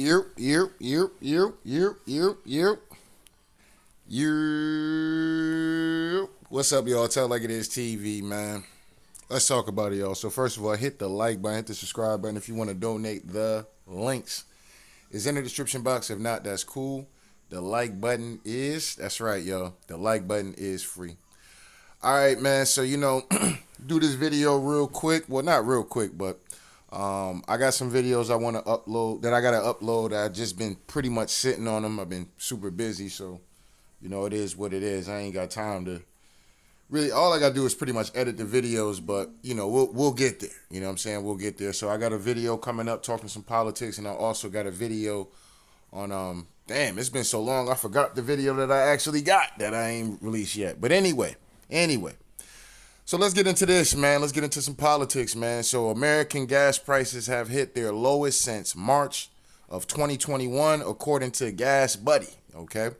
Yep, yep, yep, yep, yep, yep, yep. Yep. What's up, y'all? Tell Like It Is TV, man. Let's talk about it, y'all. So first of all, hit the like button, hit the subscribe button if you want to donate. The links is in the description box. If not, that's cool. The like button that's right, y'all. The like button is free. All right, man. So, do this video real quick. Well, not real quick, but I got some videos I want to upload that I got to upload. I've just been pretty much sitting on them. I've been super busy, so, it is what it is. I ain't got time to really, all I got to do is pretty much edit the videos, but, we'll get there. You know what I'm saying? We'll get there. So I got a video coming up talking some politics, and I also got a video on, damn, it's been so long, I forgot the video that I actually got that I ain't released yet. But anyway. So let's get into this, man. Let's get into some politics, man. So American gas prices have hit their lowest since March of 2021, according to Gas Buddy, okay?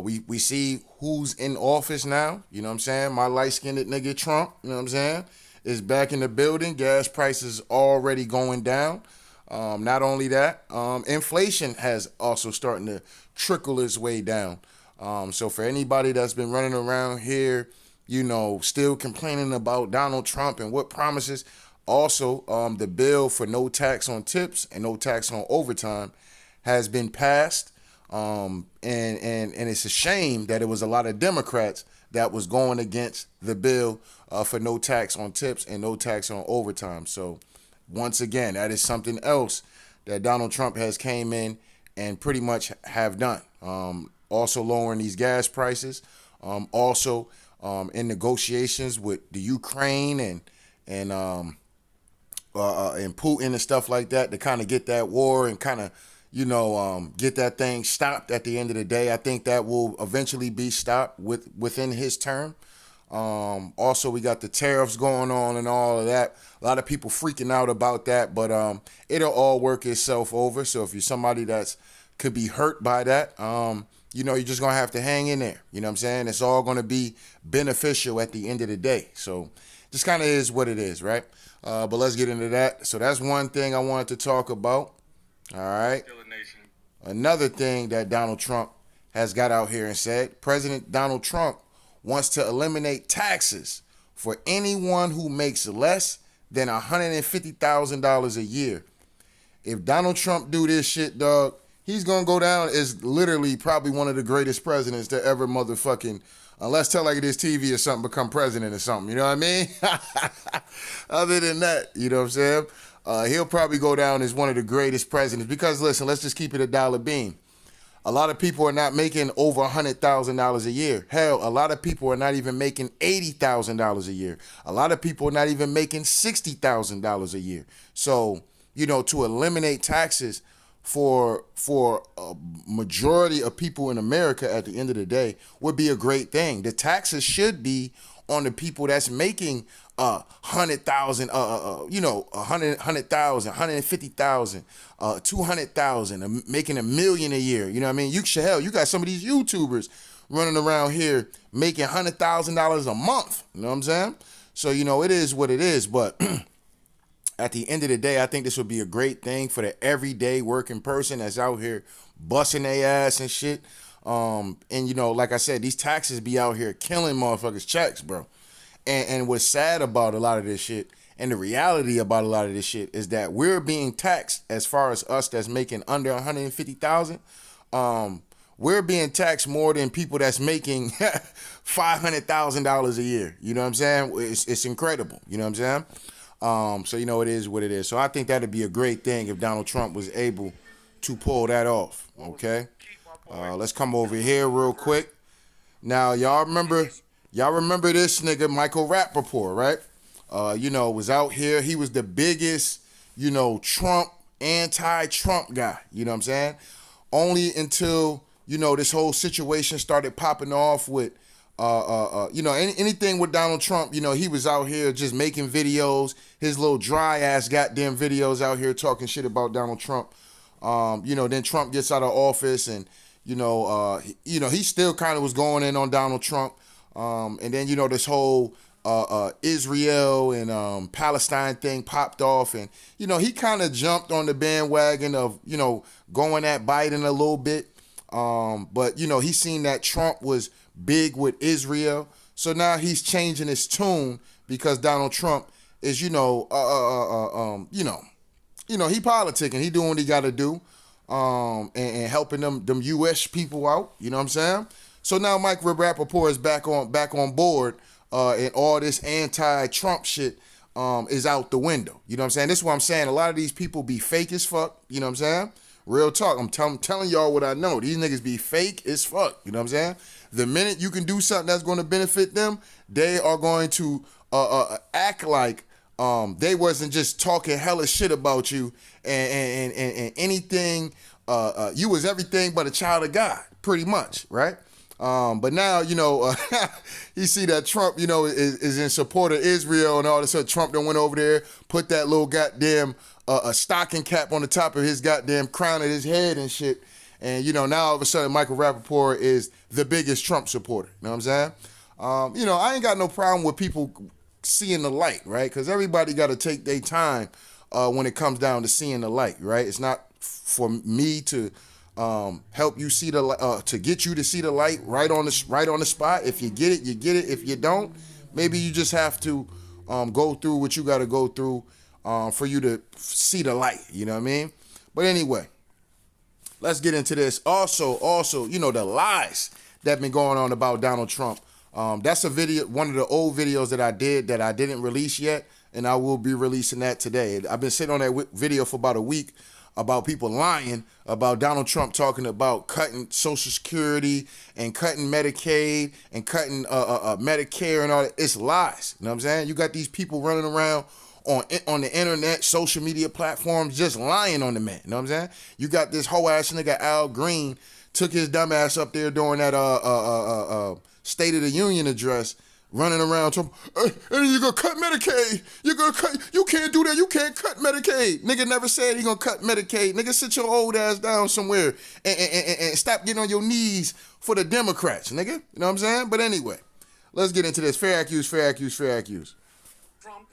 We see who's in office now, you know what I'm saying? My light-skinned nigga Trump, you know what I'm saying, is back in the building. Gas prices already going down. Not only that, inflation has also starting to trickle its way down. So for anybody that's been running around here, still complaining about Donald Trump and what promises. Also, the bill for no tax on tips and no tax on overtime has been passed. And it's a shame that it was a lot of Democrats that was going against the bill for no tax on tips and no tax on overtime. So once again, that is something else that Donald Trump has came in and pretty much have done. Also lowering these gas prices. Also in negotiations with the Ukraine and Putin and stuff like that to kind of get that war and kind of get that thing stopped at the end of the day. I think that will eventually be stopped within his term. Also, we got the tariffs going on and all of that. A lot of people freaking out about that, but it'll all work itself over. So if you're somebody that's could be hurt by that, you're just going to have to hang in there. You know what I'm saying? It's all going to be beneficial at the end of the day. So just kind of is what it is, right? But let's get into that. So that's one thing I wanted to talk about. All right. Another thing that Donald Trump has got out here and said, President Donald Trump wants to eliminate taxes for anyone who makes less than $150,000 a year. If Donald Trump do this shit, dog, he's going to go down as literally probably one of the greatest presidents to ever motherfucking, unless Tell Like It Is TV or something, become president or something. You know what I mean? Other than that, you know what I'm saying? He'll probably go down as one of the greatest presidents because, listen, let's just keep it a dollar beam. A lot of people are not making over $100,000 a year. Hell, a lot of people are not even making $80,000 a year. A lot of people are not even making $60,000 a year. So, to eliminate taxes for a majority of people in America at the end of the day would be a great thing. The taxes should be on the people that's making 100,000, 100,000, 150,000, 200,000, making $1 million a year. You know what I mean? You got some of these YouTubers running around here making $100,000 a month. You know what I'm saying? So, it is what it is. But at the end of the day, I think this would be a great thing for the everyday working person that's out here busting their ass and shit. Like I said, these taxes be out here killing motherfuckers' checks, bro. And what's sad about a lot of this shit, and the reality about a lot of this shit, is that we're being taxed as far as us that's making under 150,000. We're being taxed more than people that's making $500,000 a year. You know what I'm saying? It's incredible. You know what I'm saying? So it is what it is. So I think that'd be a great thing if Donald Trump was able to pull that off. Okay. Let's come over here real quick. Now, y'all remember this nigga, Michael Rapaport, right? Was out here. He was the biggest, Trump, anti-Trump guy. You know what I'm saying? Only until, this whole situation started popping off with, anything with Donald Trump, he was out here just making videos, his little dry ass goddamn videos out here talking shit about Donald Trump. Then Trump gets out of office and, he still kind of was going in on Donald Trump. And then, this whole Israel and Palestine thing popped off, and he kind of jumped on the bandwagon of going at Biden a little bit, but he seen that Trump was big with Israel, so now he's changing his tune because Donald Trump is he politicking, he doing what he got to do, and helping them U.S. people out. You know what I'm saying? So now Mike Rapaport is back on board, and all this anti-Trump shit is out the window. You know what I'm saying? This is what I'm saying. A lot of these people be fake as fuck. You know what I'm saying? Real talk. I'm telling y'all what I know. These niggas be fake as fuck. You know what I'm saying? The minute you can do something that's going to benefit them, they are going to act like they wasn't just talking hella shit about you and anything. You was everything but a child of God, pretty much, right? But now, you see that Trump, is in support of Israel and all this stuff. Trump done went over there, put that little goddamn a stocking cap on the top of his goddamn crown of his head and shit. And, now all of a sudden Michael Rapaport is the biggest Trump supporter. You know what I'm saying? I ain't got no problem with people seeing the light, right? Because everybody got to take their time when it comes down to seeing the light, right? It's not for me to help you see the to get you to see the light right on the spot. If you get it, you get it. If you don't, maybe you just have to go through what you got to go through for you to see the light. You know what I mean? But anyway, let's get into this. Also, the lies that been going on about Donald Trump. That's a video, one of the old videos that I didn't release yet, and I will be releasing that today. I've been sitting on that video for about a week about people lying about Donald Trump talking about cutting Social Security and cutting Medicaid and cutting Medicare and all that. It's lies. You know what I'm saying? You got these people running around on the internet, social media platforms, just lying on the man. You know what I'm saying? You got this whole ass nigga Al Green took his dumb ass up there during that State of the Union address, running around talking, hey, you're gonna cut Medicaid. You can't do that. You can't cut Medicaid. Nigga never said he gonna cut Medicaid. Nigga, sit your old ass down somewhere and stop getting on your knees for the Democrats, nigga. You know what I'm saying? But anyway, let's get into this. Fair accuse. Trump,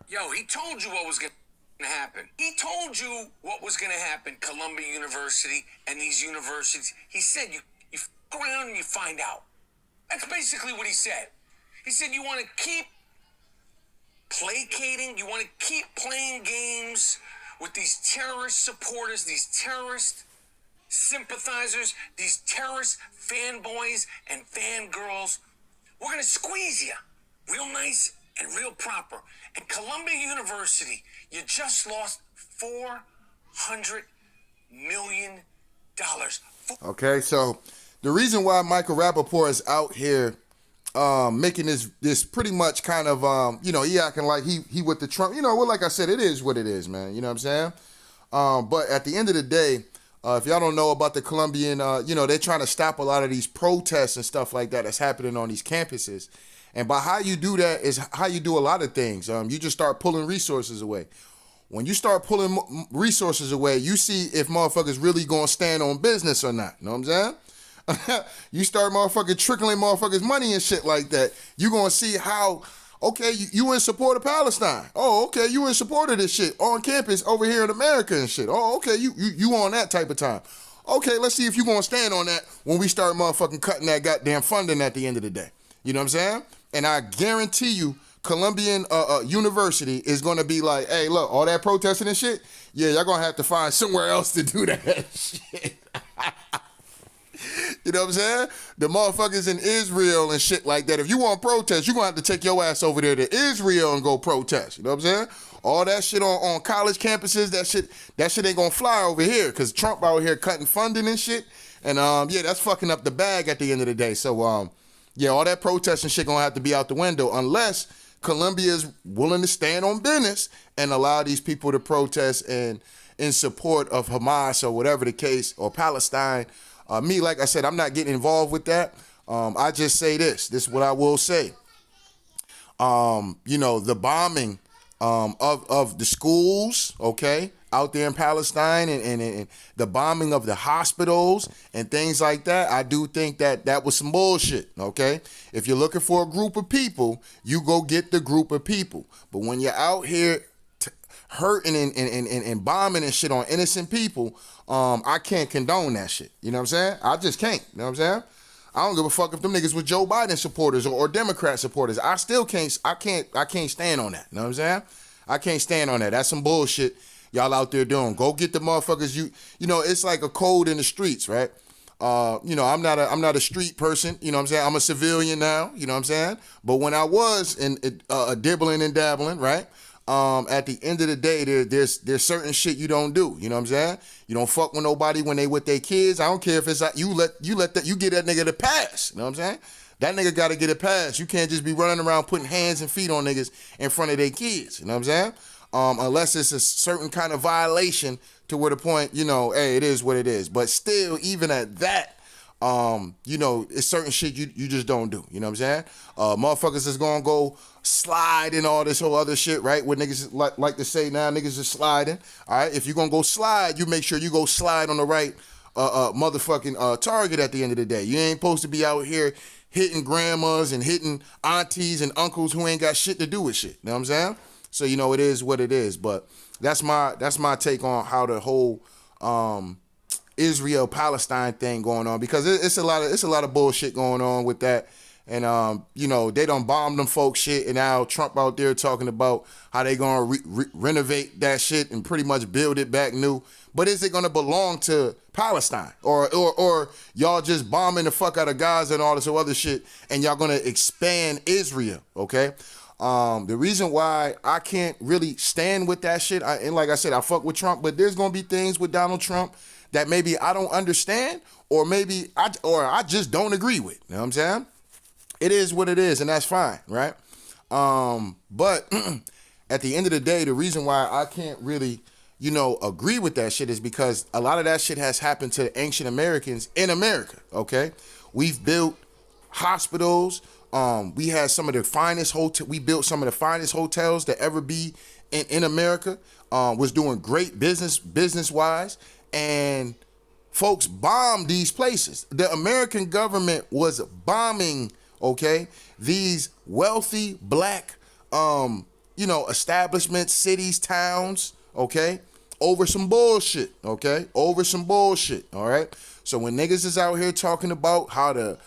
he told you what was gonna happen. He told you what was gonna happen. Columbia University and these universities. He said you fuck around and you find out. That's basically what he said. He said you want to keep placating, you want to keep playing games with these terrorist supporters, these terrorist sympathizers, these terrorist fanboys and fangirls. We're going to squeeze you real nice and real proper. And Columbia University, you just lost $400 million. Okay, so the reason why Michael Rapaport is out here making this pretty much kind of, he acting like he with the Trump, well, like I said, it is what it is, man. You know what I'm saying? But at the end of the day, if y'all don't know about the Colombian, they're trying to stop a lot of these protests and stuff like that that's happening on these campuses. And by how you do that is how you do a lot of things. You just start pulling resources away. When you start pulling resources away, you see if motherfuckers really gonna stand on business or not. You know what I'm saying? You start motherfucking trickling motherfuckers money and shit like that, you gonna see how, okay, you in support of Palestine. Oh, okay, you in support of this shit on campus over here in America and shit. Oh, okay, you on that type of time. Okay, let's see if you gonna stand on that when we start motherfucking cutting that goddamn funding at the end of the day. You know what I'm saying? And I guarantee you, Columbian University is gonna be like, hey, look, all that protesting and shit, yeah, y'all gonna have to find somewhere else to do that shit. You know what I'm saying? The motherfuckers in Israel and shit like that. If you want to protest, you're going to have to take your ass over there to Israel and go protest. You know what I'm saying? All that shit on college campuses, that shit ain't going to fly over here because Trump out here cutting funding and shit. And, that's fucking up the bag at the end of the day. So, all that protesting shit going to have to be out the window unless Colombia is willing to stand on business and allow these people to protest and in support of Hamas or whatever the case, or Palestine. Me, like I said, I'm not getting involved with that. I just say this is what I will say. The bombing of the schools, okay, out there in Palestine and the bombing of the hospitals and things like that, I do think that that was some bullshit, okay? If you're looking for a group of people, you go get the group of people. But when you're out here hurting and bombing and shit on innocent people, I can't condone that shit. You know what I'm saying? I just can't. You know what I'm saying? I don't give a fuck if them niggas was Joe Biden supporters or Democrat supporters. I still can't stand on that. You know what I'm saying? I can't stand on that. That's some bullshit y'all out there doing. Go get the motherfuckers. You know, it's like a code in the streets, right? You know, I'm not a street person. You know what I'm saying? I'm a civilian now. You know what I'm saying? But when I was in dibbling and dabbling, right? At the end of the day, there's certain shit you don't do. You know what I'm saying? You don't fuck with nobody when they with their kids. I don't care if it's like you get that nigga the pass. You know what I'm saying? That nigga got to get a pass. You can't just be running around putting hands and feet on niggas in front of their kids. You know what I'm saying? Unless it's a certain kind of violation to where the point, you know, hey, it is what it is. But still, even at that, you know, it's certain shit you just don't do. You know what I'm saying? Motherfuckers is gonna go slide and all this whole other shit, right? What niggas like to say now, niggas is sliding. All right, if you're gonna go slide, you make sure you go slide on the right motherfucking target at the end of the day. You ain't supposed to be out here hitting grandmas and hitting aunties and uncles who ain't got shit to do with shit. You know what I'm saying? So, you know, it is what it is. But that's my take on how the whole Israel Palestine thing going on, because it's a lot of bullshit going on with that. And you know, they done bombed them folks shit, and now Trump out there talking about how they gonna renovate that shit and pretty much build it back new. But is it gonna belong to Palestine, or y'all just bombing the fuck out of Gaza and all this other shit, and y'all gonna expand Israel? Okay. The reason why I can't really stand with that shit, and like I said, I fuck with Trump, but there's gonna be things with Donald Trump that maybe I don't understand, or maybe I just don't agree with. You know what I'm saying? It is what it is, and that's fine, right? But at the end of the day, the reason why I can't really, you know, agree with that shit is because a lot of that shit has happened to ancient Americans in America, okay? We've built hospitals. We had some of the finest we built some of the finest hotels to ever be in America. Was doing great business wise, and folks bombed these places. The American government was bombing, okay, these wealthy black, you know, establishments, cities, towns, okay, over some bullshit, okay, over some bullshit. All right. So when niggas is out here talking about how the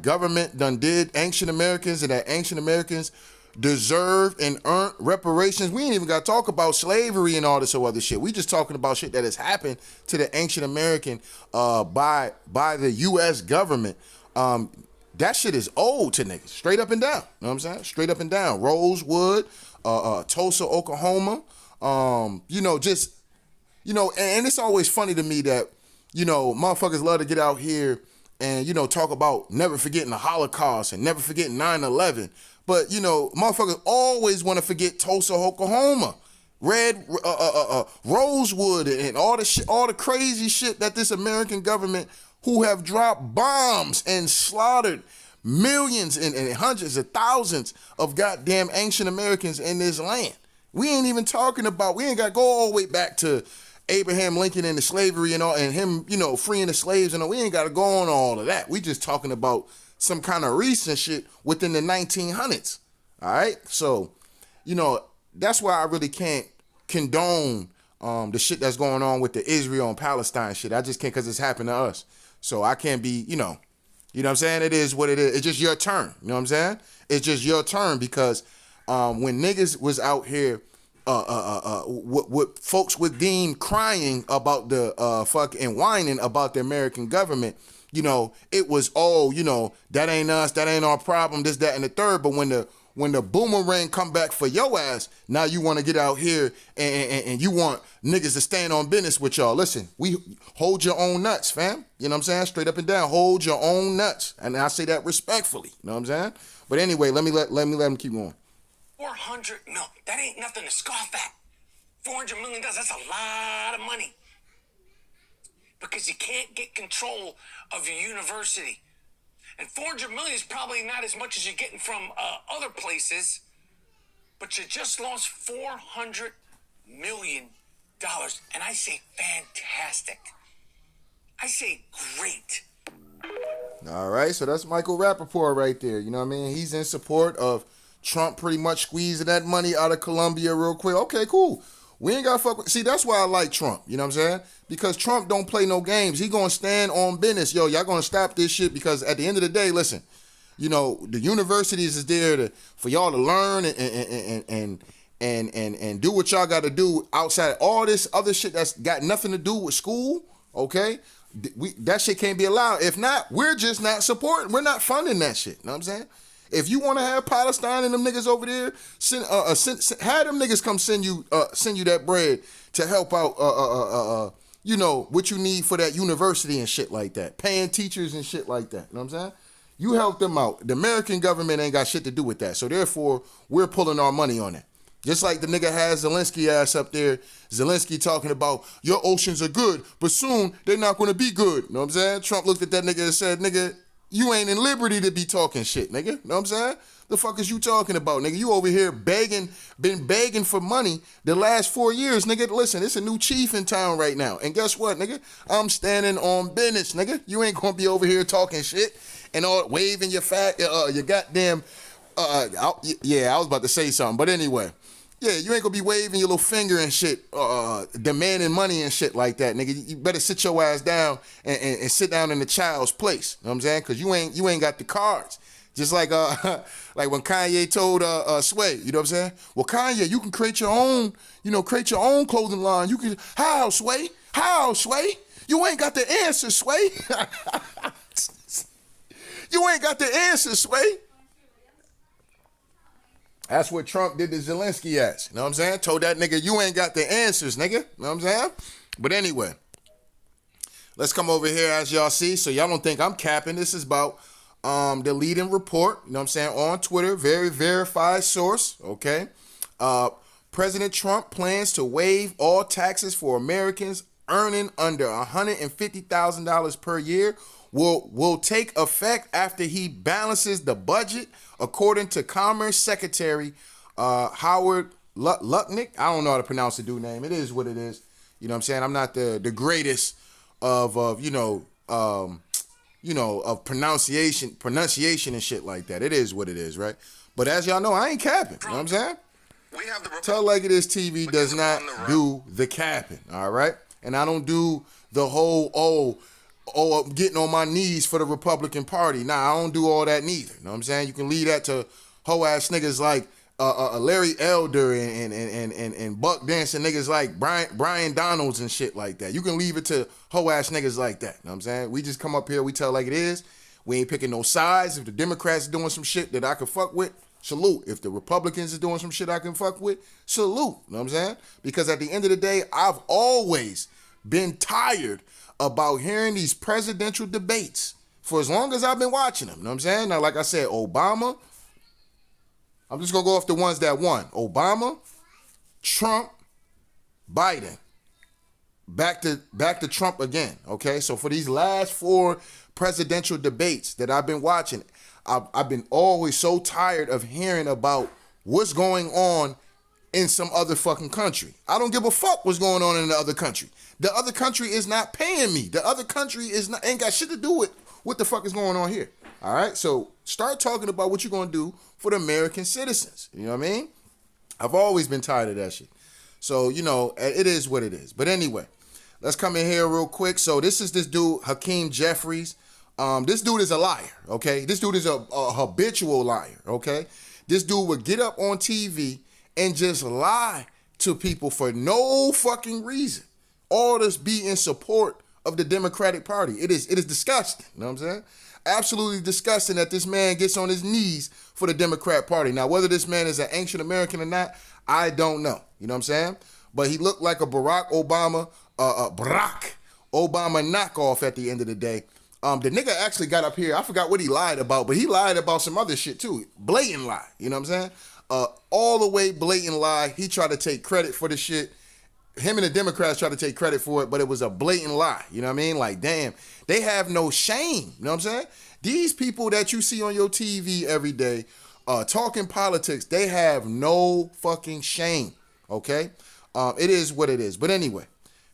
government done did ancient Americans, and that ancient Americans deserve and earn reparations, we ain't even got to talk about slavery and all this other shit. We just talking about shit that has happened to the ancient American by the U.S. government. That shit is old to niggas, straight up and down. You know what I'm saying? Straight up and down. Rosewood, Tulsa, Oklahoma. You know, just, you know, and it's always funny to me that, you know, motherfuckers love to get out here and, you know, talk about never forgetting the Holocaust and never forgetting 9/11. But, you know, motherfuckers always want to forget Tulsa, Oklahoma, Rosewood, and all the shit, all the crazy shit that this American government, who have dropped bombs and slaughtered millions and hundreds of thousands of goddamn ancient Americans in this land. We ain't even talking about, we ain't got to go all the way back to Abraham Lincoln and the slavery and all, and him, you know, freeing the slaves and all. We ain't got to go on all of that. We just talking about some kind of recent shit within the 1900s. All right. So, you know, that's why I really can't condone the shit that's going on with the Israel and Palestine shit. I just can't, because it's happened to us. So I can't be, you know what I'm saying? It is what it is. It's just your turn. You know what I'm saying? It's just your turn, because when niggas was out here, what folks would deem crying about the fucking whining about the American government, you know, it was, oh, you know, that ain't us, that ain't our problem, this, that, and the third. But when the boomerang come back for your ass, now you want to get out here and you want niggas to stand on business with y'all. Listen, we hold your own nuts, fam. You know what I'm saying? Straight up and down, hold your own nuts. And I say that respectfully. You know what I'm saying? But anyway, let me let him keep going. 400 mil. That ain't nothing to scoff at. $400 million, that's a lot of money. Because you can't get control of your university. And 400 million is probably not as much as you're getting from other places, but you just lost 400 million And I say fantastic. I say great. All right, so that's Michael Rapaport right there. You know what I mean? He's in support of Trump pretty much squeezing that money out of Colombia real quick. Okay, cool. We ain't got to fuck with... See, that's why I like Trump. You know what I'm saying? Because Trump don't play no games. He going to stand on business. Yo, y'all going to stop this shit because at the end of the day, listen, you know, the universities is there for y'all to learn and do what y'all got to do outside all this other shit that's got nothing to do with school, okay? That shit can't be allowed. If not, we're just not supporting. We're not funding that shit. You know what I'm saying? If you want to have Palestine and them niggas over there, have them niggas come send you that bread to help out, you know, what you need for that university and shit like that. Paying teachers and shit like that. You know what I'm saying? You help them out. The American government ain't got shit to do with that. So therefore, we're pulling our money on it. Just like the nigga has Zelensky ass up there. Zelensky talking about, your oceans are good, but soon they're not going to be good. You know what I'm saying? Trump looked at that nigga and said, nigga, you ain't in liberty to be talking shit, nigga. You know what I'm saying? The fuck is you talking about, nigga? You over here been begging for money the last 4 years, nigga. Listen, it's a new chief in town right now. And guess what, nigga? I'm standing on business, nigga. You ain't going to be over here talking shit and all waving your goddamn, yeah, I was about to say something, but anyway. Yeah, you ain't gonna be waving your little finger and shit, demanding money and shit like that, nigga. You better sit your ass down and sit down in the child's place. You know what I'm saying? Cause you ain't got the cards. Just like like when Kanye told Sway, you know what I'm saying? Well, Kanye, you can create your own clothing line. You can how, Sway? How, Sway? You ain't got the answer, Sway. You ain't got the answer, Sway. That's what Trump did to Zelensky ass. You know what I'm saying? Told that nigga, you ain't got the answers, nigga. You know what I'm saying? But anyway, let's come over here as y'all see. So y'all don't think I'm capping. This is about the leading report, you know what I'm saying, on Twitter. Very verified source, okay? President Trump plans to waive all taxes for Americans earning under $150,000 per year will take effect after he balances the budget, according to Commerce Secretary Howard Lutnick. I don't know how to pronounce the dude's name. It is what it is. You know what I'm saying? I'm not the greatest of pronunciation and shit like that. It is what it is, right? But as y'all know, I ain't capping. You know what I'm saying? Tell Like It Is TV does not do the capping, all right? And I don't do the whole, I'm getting on my knees for the Republican Party. Nah, I don't do all that neither. You know what I'm saying? You can leave that to hoe-ass niggas like Larry Elder and buck dancing niggas like Brian Donalds and shit like that. You can leave it to hoe-ass niggas like that. You know what I'm saying? We just come up here, we tell like it is. We ain't picking no sides. If the Democrats doing some shit that I can fuck with, salute. If the Republicans is doing some shit I can fuck with, salute. You know what I'm saying? Because at the end of the day, I've always been tired about hearing these presidential debates for as long as I've been watching them. You know what I'm saying? Now, like I said, Obama, I'm just going to go off the ones that won. Obama, Trump, Biden. Back to Trump again, okay? So for these last 4 presidential debates that I've been watching, I've been always so tired of hearing about what's going on in some other fucking country. I don't give a fuck what's going on in the other country. The other country is not paying me. The other country ain't got shit to do with what the fuck is going on here. All right? So start talking about what you're going to do for the American citizens. You know what I mean? I've always been tired of that shit. So, you know, it is what it is. But anyway, let's come in here real quick. So this is this dude, Hakim Jefferies. This dude is a liar, okay? This dude is a habitual liar, okay? This dude would get up on TV and just lie to people for no fucking reason. All this be in support of the Democratic Party. It is disgusting, you know what I'm saying? Absolutely disgusting that this man gets on his knees for the Democrat Party. Now, whether this man is an ancient American or not, I don't know, you know what I'm saying? But he looked like a Barack Obama knockoff at the end of the day. The nigga actually got up here, I forgot what he lied about, but he lied about some other shit too. Blatant lie, you know what I'm saying? All the way blatant lie. He tried to take credit for the shit. Him and the Democrats tried to take credit for it, but it was a blatant lie. You know what I mean? Like, damn, they have no shame. You know what I'm saying? These people that you see on your TV every day talking politics, they have no fucking shame, okay? It is what it is. But anyway,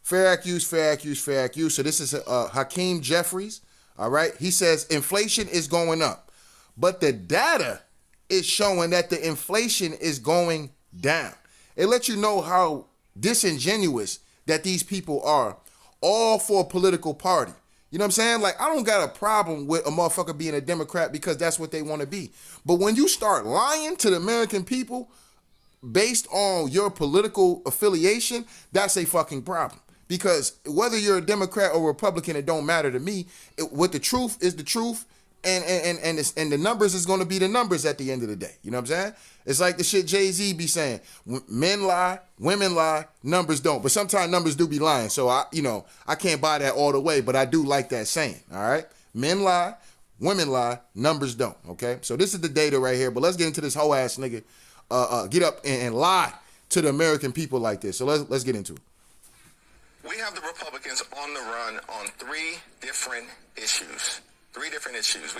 fair accuse. So this is Hakim Jefferies. All right. He says inflation is going up, but the data is showing that the inflation is going down. It lets you know how disingenuous that these people are, all for a political party. You know what I'm saying? Like, I don't got a problem with a motherfucker being a Democrat because that's what they want to be. But when you start lying to the American people based on your political affiliation, that's a fucking problem. Because whether you're a Democrat or Republican, it don't matter to me. What the truth is the truth, and the numbers is going to be the numbers at the end of the day. You know what I'm saying? It's like the shit Jay-Z be saying: men lie, women lie, numbers don't. But sometimes numbers do be lying. So I can't buy that all the way, but I do like that saying. All right, men lie, women lie, numbers don't. Okay, so this is the data right here. But let's get into this whole ass nigga. Get up and lie to the American people like this. So let's get into it. We have the Republicans on the run on three different issues. We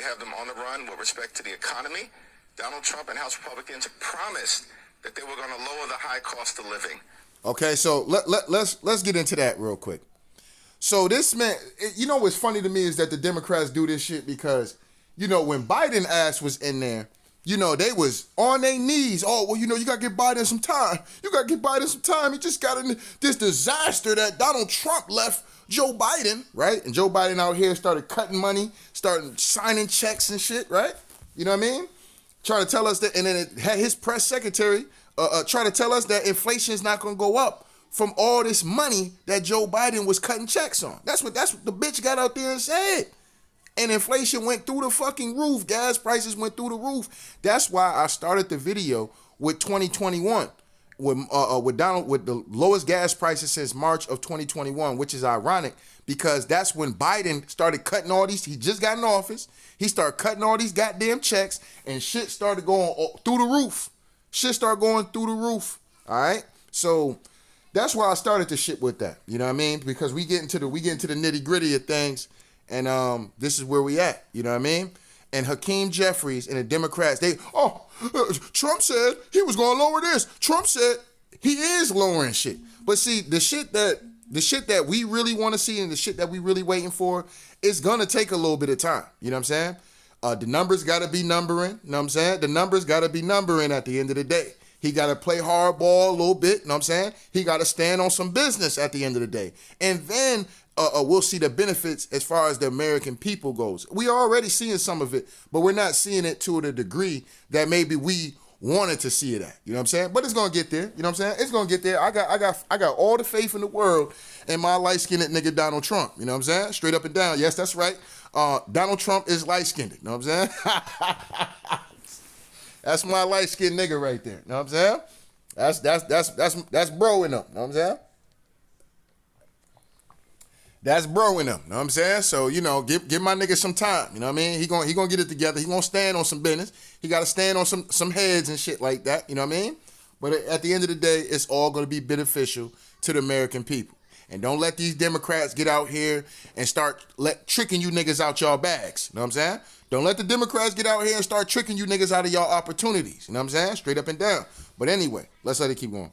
have them on the run with respect to the economy. Donald Trump and House Republicans promised that they were going to lower the high cost of living. Okay, so let's get into that real quick. So this man, you know what's funny to me is that the Democrats do this shit because, when Biden ass was in there, they was on their knees. Oh, well, you got to give Biden some time. He just got in this disaster that Donald Trump left Joe Biden, right? And Joe Biden out here started cutting money, started signing checks and shit, right? You know what I mean? Trying to tell us that, and then it had his press secretary trying to tell us that inflation is not going to go up from all this money that Joe Biden was cutting checks on. That's what the bitch got out there and said. And inflation went through the fucking roof. Gas prices went through the roof. That's why I started the video with 2021 with Donald, with the lowest gas prices since March of 2021, which is ironic because that's when Biden started cutting all these. He just got in office. He started cutting all these goddamn checks and shit started going through the roof. All right. So that's why I started the shit with that. You know what I mean? Because we get into the nitty gritty of things. And this is where we at, you know what I mean? And Hakim Jefferies and the Democrats, Trump said he was going to lower this. Trump said he is lowering shit. But see, the shit that we really want to see and the shit that we really waiting for, it's going to take a little bit of time. You know what I'm saying? The numbers got to be numbering. You know what I'm saying? The numbers got to be numbering at the end of the day. He got to play hardball a little bit. You know what I'm saying? He got to stand on some business at the end of the day. And then we'll see the benefits as far as the American people goes. We are already seeing some of it, but we're not seeing it to the degree that maybe we wanted to see it at. You know what I'm saying? But it's gonna get there. You know what I'm saying? It's gonna get there. I got all the faith in the world in my light-skinned nigga Donald Trump. You know what I'm saying? Straight up and down. Yes, that's right. Donald Trump is light-skinned. You know what I'm saying? That's my light-skinned nigga right there. You know what I'm saying? That's bro in him. You know what I'm saying? That's bro in him, you know what I'm saying? So, give my nigga some time, you know what I mean? He gonna get it together. He gonna stand on some business. He gotta stand on some heads and shit like that, you know what I mean? But at the end of the day, it's all gonna be beneficial to the American people. And don't let these Democrats get out here and start tricking you niggas out y'all bags, you know what I'm saying? Don't let the Democrats get out here and start tricking you niggas out of y'all opportunities, you know what I'm saying? Straight up and down. But anyway, let's let it keep going.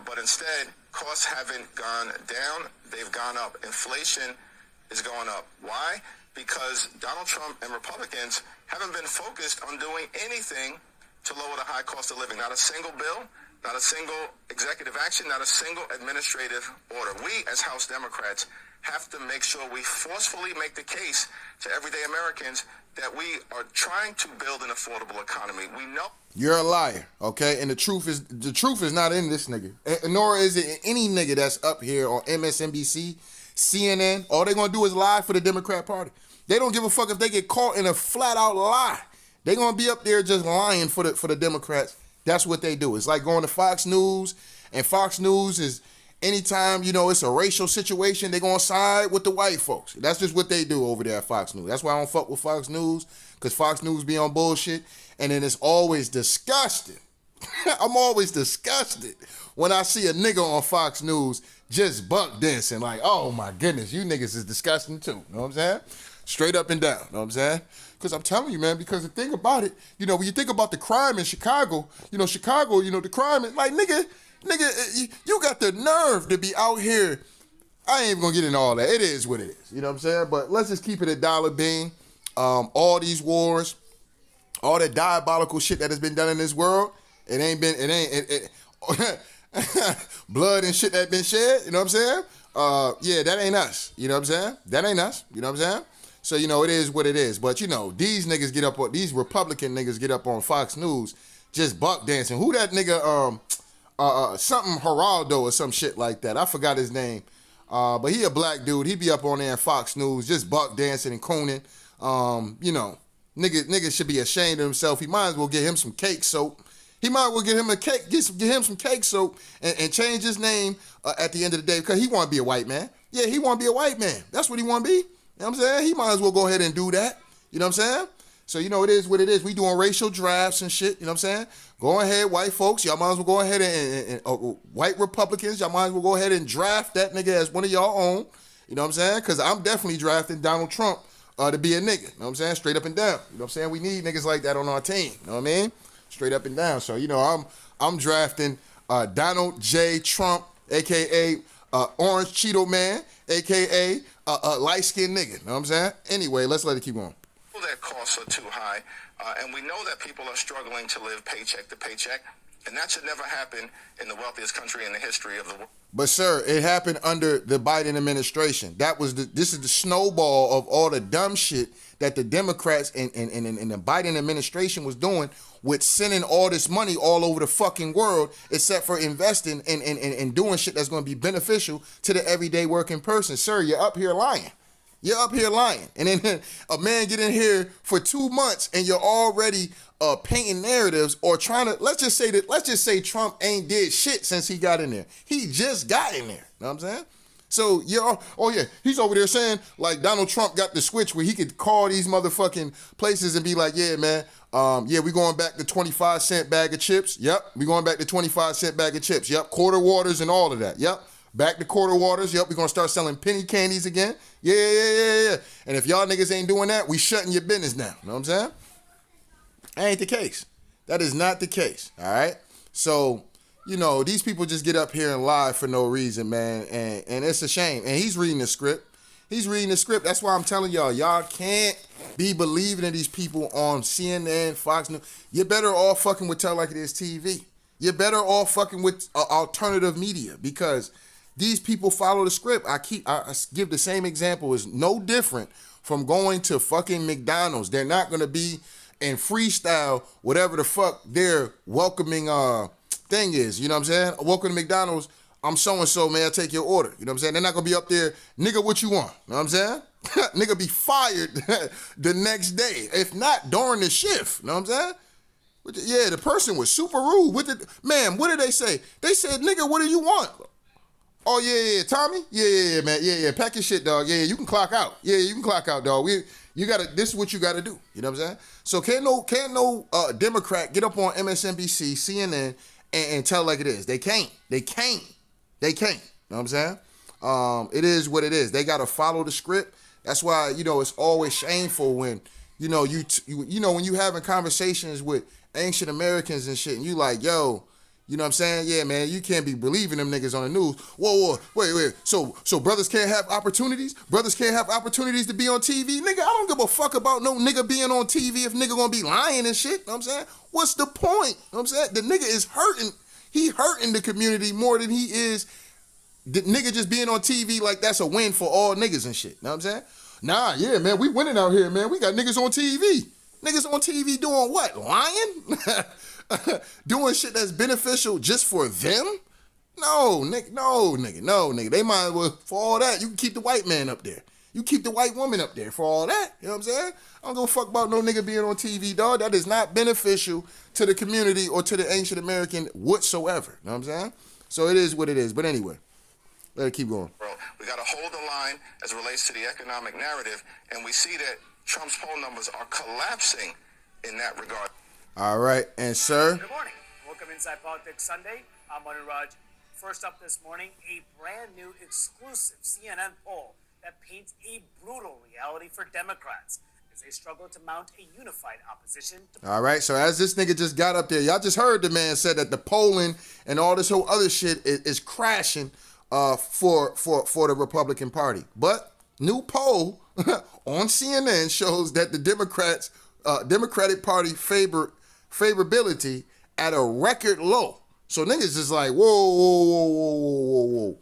But instead, costs haven't gone down, they've gone up. Inflation is going up. Why? Because Donald Trump and Republicans haven't been focused on doing anything to lower the high cost of living. Not a single bill, not a single executive action, not a single administrative order. We, as House Democrats, have to make sure we forcefully make the case to everyday Americans that we are trying to build an affordable economy. We know you're a liar, okay? And the truth is not in this nigga, nor is it in any nigga that's up here on MSNBC, CNN. All they're gonna do is lie for the Democrat Party. They don't give a fuck if they get caught in a flat out lie. They're gonna be up there just lying for the Democrats. That's what they do. It's like going to Fox News, and Fox News is anytime, it's a racial situation, they're gonna side with the white folks. That's just what they do over there at Fox News. That's why I don't fuck with Fox News, because Fox News be on bullshit. And then it's always disgusting. I'm always disgusted when I see a nigga on Fox News just buck dancing like, oh my goodness, you niggas is disgusting too. You know what I'm saying? Straight up and down. You know what I'm saying? Because I'm telling you, man, because the thing about it, when you think about the crime in Chicago, the crime is like, nigga, Nigga, you got the nerve to be out here. I ain't even gonna get into all that. It is what it is. You know what I'm saying? But let's just keep it a dollar bean. All these wars, all that diabolical shit that has been done in this world, blood and shit that been shed, you know what I'm saying? Yeah, that ain't us. You know what I'm saying? That ain't us. You know what I'm saying? So, it is what it is. But, these niggas get up on, these Republican niggas get up on Fox News just buck dancing. Who that nigga, something Geraldo or some shit like that. I forgot his name. But he a black dude. He be up on there in Fox News just buck dancing and cooning. Nigga should be ashamed of himself. He might as well get him some cake soap. He might as well get him some cake soap and change his name at the end of the day because he want to be a white man. Yeah, he want to be a white man. That's what he want to be. You know what I'm saying? He might as well go ahead and do that. You know what I'm saying? So, it is what it is. We doing racial drafts and shit. You know what I'm saying? Go ahead, white folks. Y'all might as well go ahead and white Republicans, y'all might as well go ahead and draft that nigga as one of y'all own. You know what I'm saying? Because I'm definitely drafting Donald Trump to be a nigga. You know what I'm saying? Straight up and down. You know what I'm saying? We need niggas like that on our team. You know what I mean? Straight up and down. So, I'm drafting Donald J. Trump, a.k.a. Orange Cheeto Man, a.k.a. light-skinned nigga. You know what I'm saying? Anyway, let's let it keep going. That costs are too high, and we know that people are struggling to live paycheck to paycheck, and that should never happen in the wealthiest country in the history of the world. But sir, it happened under the Biden administration. This is the snowball of all the dumb shit that the Democrats and the Biden administration was doing with sending all this money all over the fucking world, except for investing and doing shit that's going to be beneficial to the everyday working person. Sir, you're up here lying. You're up here lying. And then a man get in here for 2 months and you're already painting narratives or trying to, let's just say Trump ain't did shit since he got in there. He just got in there. You know what I'm saying? So, he's over there saying like Donald Trump got the switch where he could call these motherfucking places and be like, yeah, man, we going back to 25-cent bag of chips. Yep, we going back to 25-cent bag of chips. Yep, quarter waters and all of that. Yep. Back to quarter waters. Yep, we're going to start selling penny candies again. Yeah. And if y'all niggas ain't doing that, we shutting your business down. You know what I'm saying? That ain't the case. That is not the case. All right? So, these people just get up here and lie for no reason, man. And it's a shame. And he's reading the script. That's why I'm telling y'all can't be believing in these people on CNN, Fox News. You're better off fucking with Tell Like It Is TV. You're better off fucking with alternative media because these people follow the script. I give the same example. It's no different from going to fucking McDonald's. They're not going to be in freestyle, whatever the fuck their welcoming thing is. You know what I'm saying? Welcome to McDonald's. I'm so-and-so, may I take your order? You know what I'm saying? They're not going to be up there, nigga, what you want? You know what I'm saying? Nigga be fired the next day. If not, during the shift. You know what I'm saying? Yeah, the person was super rude. What did they say? They said, nigga, what do you want? Oh, yeah, Tommy? Yeah, man. Yeah, pack your shit, dog. Yeah, you can clock out. Yeah, you can clock out, dog. This is what you gotta do. You know what I'm saying? So can't no Democrat get up on MSNBC, CNN, and tell like it is. They can't. You know what I'm saying? It is what it is. They gotta follow the script. That's why, it's always shameful when, when you having conversations with ancient Americans and shit, and you like, yo, you know what I'm saying? Yeah, man, you can't be believing them niggas on the news. Whoa, wait. So brothers can't have opportunities? Brothers can't have opportunities to be on TV? Nigga, I don't give a fuck about no nigga being on TV if nigga gonna be lying and shit. You know what I'm saying? What's the point? You know what I'm saying? The nigga is hurting. He hurting the community more than he is the nigga just being on TV like that's a win for all niggas and shit. You know what I'm saying? Nah, yeah, man, we winning out here, man. We got niggas on TV. Niggas on TV doing what? Lying? Doing shit that's beneficial just for them? No, nigga. They might as well, for all that, you can keep the white man up there. You keep the white woman up there for all that. You know what I'm saying? I don't give a fuck about no nigga being on TV, dog. That is not beneficial to the community or to the ancient American whatsoever. You know what I'm saying? So it is what it is. But anyway, let it keep going. We got to hold the line as it relates to the economic narrative, and we see that Trump's poll numbers are collapsing in that regard. All right, and sir. Good morning. Welcome Inside Politics Sunday. I'm Anuraj. First up this morning, a brand new exclusive CNN poll that paints a brutal reality for Democrats. as they struggle to mount a unified opposition to All right, so as this nigga just got up there, y'all just heard the man said that the polling and all this whole other shit is crashing for the Republican Party. But new poll on CNN shows that the Democratic Party favorability at a record low. So niggas is like, whoa.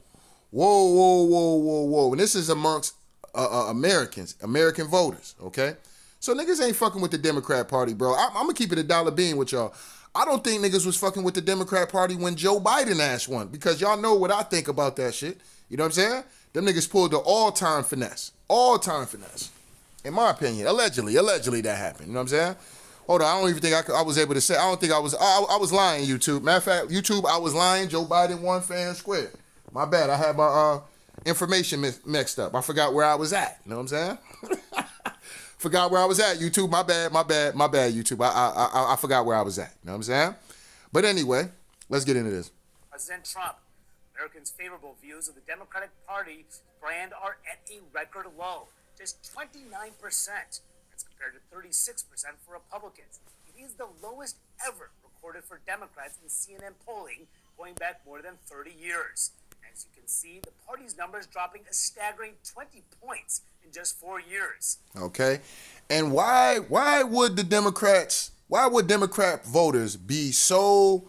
And this is amongst American voters, okay? So niggas ain't fucking with the Democrat Party, bro. I'm gonna keep it a dollar bean with y'all. I don't think niggas was fucking with the Democrat Party when Joe Biden asked one, because y'all know what I think about that shit. You know what I'm saying? Them niggas pulled the all-time finesse. All-time finesse. In my opinion. Allegedly that happened. You know what I'm saying? Hold on, I don't even think I was able to say. I don't think I was lying, YouTube. Matter of fact, YouTube, I was lying. Joe Biden won fair and square. My bad. I had my information mixed up. I forgot where I was at. You know what I'm saying? Forgot where I was at, YouTube. My bad, YouTube. I forgot where I was at. You know what I'm saying? But anyway, let's get into this. President Trump. Americans' favorable views of the Democratic Party brand are at a record low, just 29%. Compared to 36% for Republicans. It is the lowest ever recorded for Democrats in CNN polling going back more than 30 years. As you can see, the party's numbers dropping a staggering 20 points in just 4 years. Okay. And why would Democrat voters be so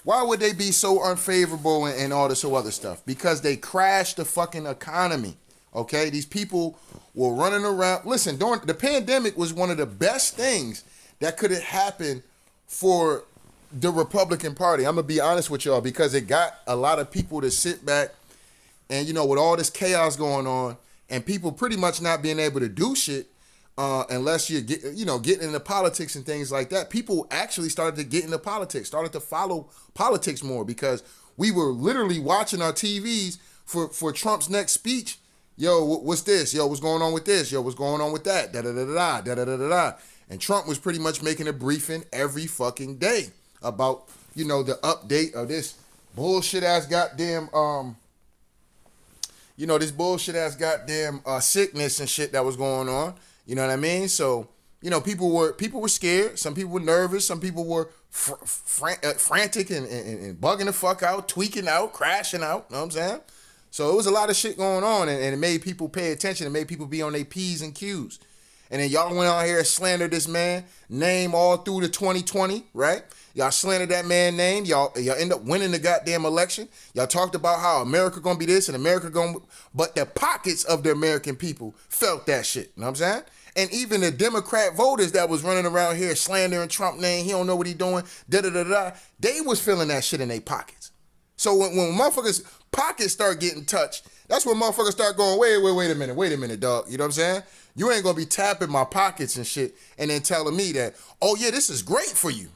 unfavorable and all this other stuff? Because they crashed the fucking economy. Okay, these people were running around. Listen, during the pandemic was one of the best things that could have happened for the Republican Party. I'm gonna be honest with y'all, because it got a lot of people to sit back and, you know, with all this chaos going on and people pretty much not being able to do shit unless you getting into politics and things like that. People actually started to get into politics, started to follow politics more, because we were literally watching our TVs for Trump's next speech. Yo, what's this? Yo, what's going on with this? Yo, what's going on with that? Da-da-da-da-da. And Trump was pretty much making a briefing every fucking day about, you know, the update of this bullshit-ass goddamn, sickness and shit that was going on. You know what I mean? So, you know, people were scared. Some people were nervous. Some people were frantic and bugging the fuck out, tweaking out, crashing out. You know what I'm saying? So it was a lot of shit going on, and it made people pay attention. It made people be on their P's and Q's. And then y'all went out here and slandered this man name all through the 2020, right? Y'all slandered that man name. Y'all end up winning the goddamn election. Y'all talked about how America gonna be this and America gonna... But the pockets of the American people felt that shit. You know what I'm saying? And even the Democrat voters that was running around here slandering Trump name, he don't know what he doing, da-da-da-da, they was feeling that shit in their pockets. So when motherfuckers' pockets start getting touched, that's when motherfuckers start going, wait a minute, dog. You know what I'm saying? You ain't gonna be tapping my pockets and shit and then telling me that, oh yeah, this is great for you.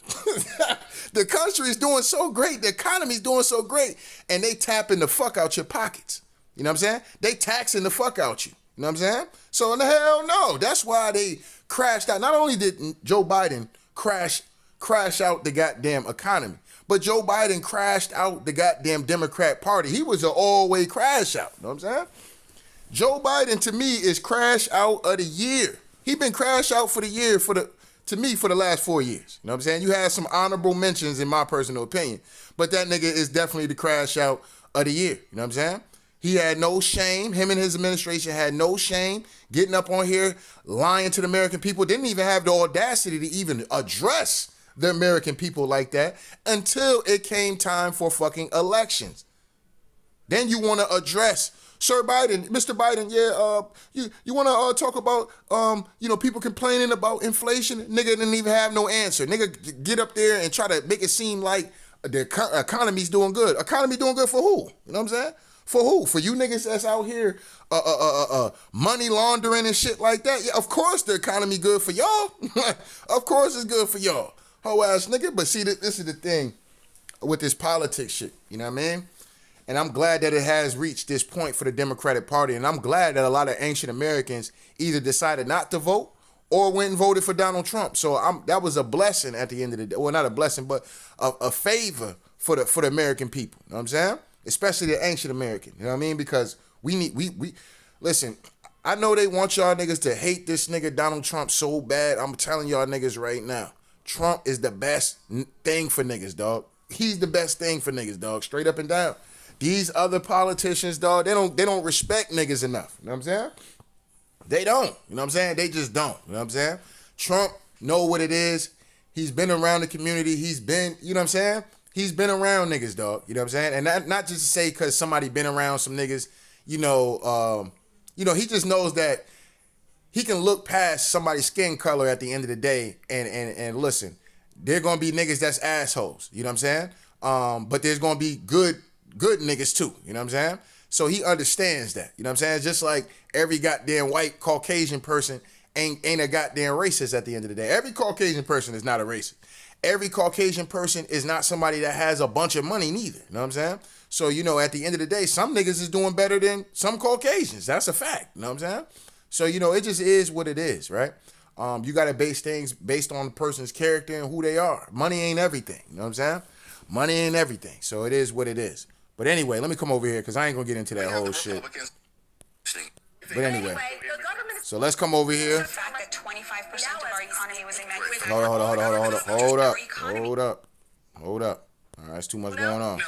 The country is doing so great, the economy's doing so great, and they tapping the fuck out your pockets. You know what I'm saying? They taxing the fuck out you. You know what I'm saying? So in the hell no. That's why they crashed out. Not only did Joe Biden crash out the goddamn economy, but Joe Biden crashed out the goddamn Democrat Party. He was an all-way crash out. You know what I'm saying? Joe Biden, to me, is crash out of the year. He been crash out for the year for the last 4 years. You know what I'm saying? You had some honorable mentions in my personal opinion, but that nigga is definitely the crash out of the year. You know what I'm saying? He had no shame. Him and his administration had no shame getting up on here, lying to the American people. Didn't even have the audacity to even address the American people like that until it came time for fucking elections. Then you want to address Sir Biden, Mr. Biden, you want to talk about, people complaining about inflation? Nigga didn't even have no answer. Nigga get up there and try to make it seem like the economy's doing good. Economy doing good for who? You know what I'm saying? For who? For you niggas that's out here money laundering and shit like that? Yeah, of course the economy good for y'all. Of course it's good for y'all. Hoe ass nigga. But see, this is the thing with this politics shit. You know what I mean? And I'm glad that it has reached this point for the Democratic Party. And I'm glad that a lot of ancient Americans either decided not to vote or went and voted for Donald Trump. So that was a blessing at the end of the day. Well, not a blessing, but a favor for the American people. You know what I'm saying? Especially the ancient American. You know what I mean? Because we listen, I know they want y'all niggas to hate this nigga Donald Trump so bad. I'm telling y'all niggas right now. Trump is the best thing for niggas, dog. He's the best thing for niggas, dog. Straight up and down. These other politicians, dog, they don't respect niggas enough. You know what I'm saying? They don't. You know what I'm saying? They just don't. You know what I'm saying? Trump know what it is. He's been around the community. He's been, you know what I'm saying? He's been around niggas, dog. You know what I'm saying? And not just to say because somebody been around some niggas, he just knows that he can look past somebody's skin color at the end of the day and listen, they're gonna be niggas that's assholes. You know what I'm saying? But there's gonna be good niggas too. You know what I'm saying? So he understands that. You know what I'm saying? Just like every goddamn white Caucasian person ain't a goddamn racist at the end of the day. Every Caucasian person is not a racist. Every Caucasian person is not somebody that has a bunch of money neither. You know what I'm saying? So, at the end of the day, some niggas is doing better than some Caucasians. That's a fact. You know what I'm saying? So, it just is what it is, right? You got to base things based on the person's character and who they are. Money ain't everything. You know what I'm saying? Money ain't everything. So it is what it is. But anyway, let me come over here because I ain't going to get into that whole shit. But anyway, so let's come over here. The fact that 25% of our economy was in manufacturing. Hold up. All right, it's too much going on.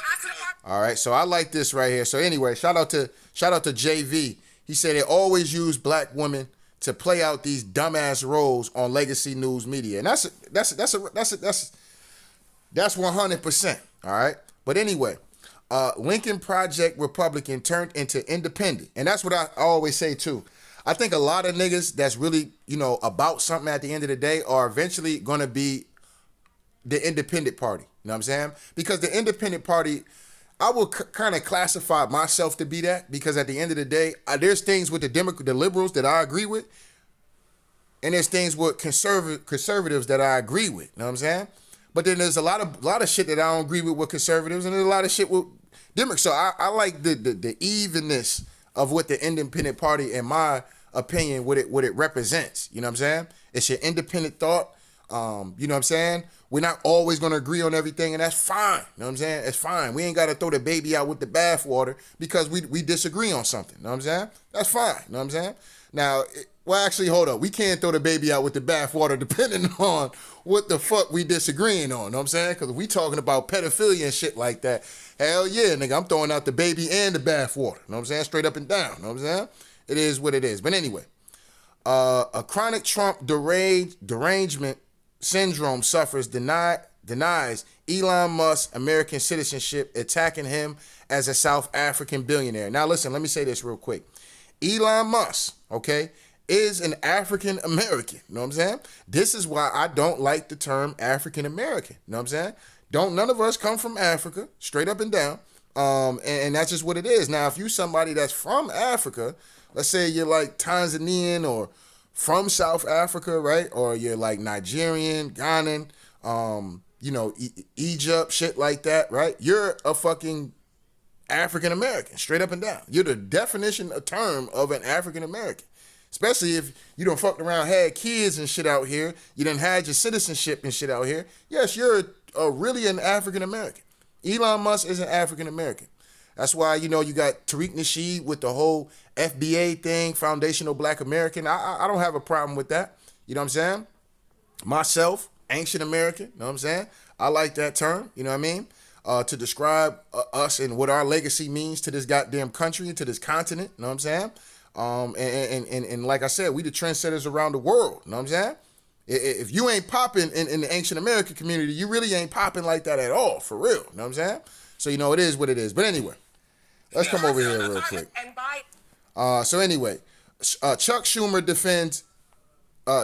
All right, so I like this right here. So anyway, shout out to JV. He said they always use black women to play out these dumbass roles on legacy news media, and that's 100%. All right, but anyway, Lincoln Project Republican turned into independent, and that's what I always say too. I think a lot of niggas that's really about something at the end of the day are eventually gonna be the independent party. You know what I'm saying? Because the independent party, I will kind of classify myself to be that, because at the end of the day, there's things with the liberals that I agree with, and there's things with conservatives that I agree with. You know what I'm saying? But then there's a lot of shit that I don't agree with conservatives, and there's a lot of shit with Democrats. So I like the evenness of what the independent party, in my opinion, what it represents. You know what I'm saying? It's your independent thought. You know what I'm saying? We're not always going to agree on everything, and that's fine. You know what I'm saying? It's fine. We ain't got to throw the baby out with the bathwater because we disagree on something. You know what I'm saying? That's fine. You know what I'm saying? Now, actually, hold up. We can't throw the baby out with the bathwater depending on what the fuck we disagreeing on. You know what I'm saying? Because we talking about pedophilia and shit like that. Hell yeah, nigga. I'm throwing out the baby and the bathwater. You know what I'm saying? Straight up and down. You know what I'm saying? It is what it is. But anyway, a chronic Trump derangement syndrome denies Elon Musk American citizenship, attacking him as a South African billionaire. Now listen, let me say this real quick. Elon Musk, okay, is an African American. You know what I'm saying? This is why I don't like the term African American. You know what I'm saying? None of us come from Africa, straight up and down. And that's just what it is. Now, if you somebody that's from Africa, let's say you're like Tanzanian or from South Africa, right? Or you're like Nigerian, Ghanaian, Egypt, shit like that, right? You're a fucking African American, straight up and down. You're the definition of term of an African American. Especially if you done fucked around, had kids and shit out here, you done had your citizenship and shit out here. Yes, you're really an African American. Elon Musk is an African American. That's why, you got Tariq Nasheed with the whole FBA thing, Foundational Black American. I don't have a problem with that. You know what I'm saying? Myself, Ancient American, you know what I'm saying? I like that term, you know what I mean? To describe us and what our legacy means to this goddamn country and to this continent, you know what I'm saying? And like I said, we the trendsetters around the world, you know what I'm saying? If you ain't popping in the Ancient American community, you really ain't popping like that at all, for real, you know what I'm saying? So, it is what it is. But anyway, let's come over here real quick. So anyway, Chuck Schumer defends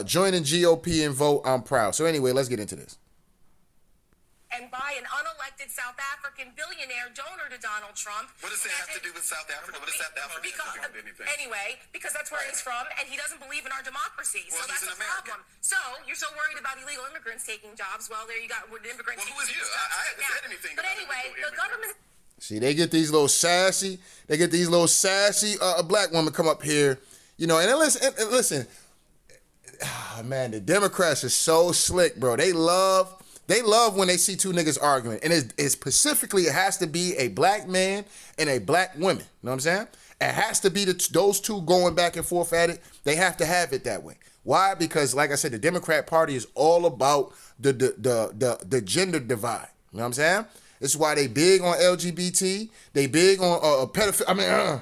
joining GOP and vote I'm proud. So anyway, let's get into this. And by an unelected South African billionaire donor to Donald Trump. What does that have to do with South Africa? What does South Africa have to do with anything? Anyway, because that's where he's from, and he doesn't believe in our democracy. Well, so that's a problem. So you're so worried about illegal immigrants taking jobs. Well, there you got immigrants. Well, who is you? I haven't said anything. But anyway, the government. See, they get these little sassy black women come up here, and listen, man, the Democrats are so slick, bro. They love when they see two niggas arguing. And it's specifically, it has to be a black man and a black woman. You know what I'm saying? It has to be those two going back and forth at it. They have to have it that way. Why? Because, like I said, the Democrat Party is all about the gender divide. You know what I'm saying? This is why they big on LGBT. They big on pedophilia.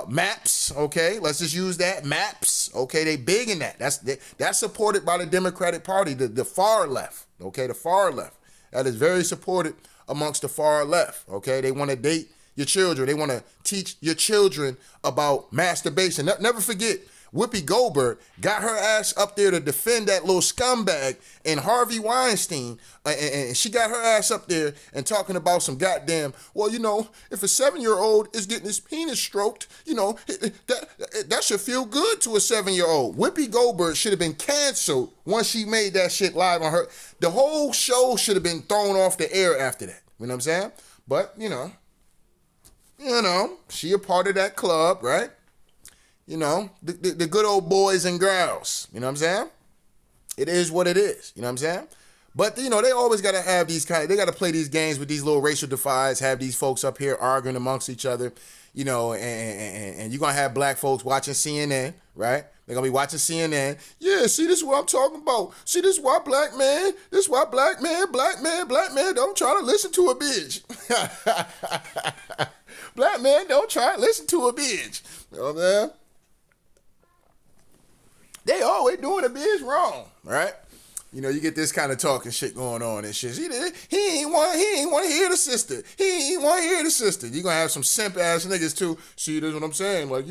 Maps. Okay, let's just use that. Maps. Okay, they big in that. That's supported by the Democratic Party, the far left. Okay, the far left. That is very supported amongst the far left. Okay, they want to date your children. They want to teach your children about masturbation. Never forget, Whoopi Goldberg got her ass up there to defend that little scumbag and Harvey Weinstein, and she got her ass up there and talking about some goddamn, well, if a 7-year-old is getting his penis stroked, that should feel good to a 7-year-old. Whoopi Goldberg should have been canceled once she made that shit live on her. The whole show should have been thrown off the air after that. You know what I'm saying? But, she a part of that club, right? The good old boys and girls. You know what I'm saying? It is what it is. You know what I'm saying? But, they always got to have they got to play these games with these little racial divides, have these folks up here arguing amongst each other, and you're going to have black folks watching CNN, right? They're going to be watching CNN. Yeah, see, this is what I'm talking about. See, this is why black man don't try to listen to a bitch. Black man don't try to listen to a bitch. You know what I'm saying? They always doing a bitch wrong, right? You get this kind of talking shit going on and shit. He ain't want to hear the sister. He ain't want to hear the sister. You gonna have some simp ass niggas too. See, that's what I'm saying. Like,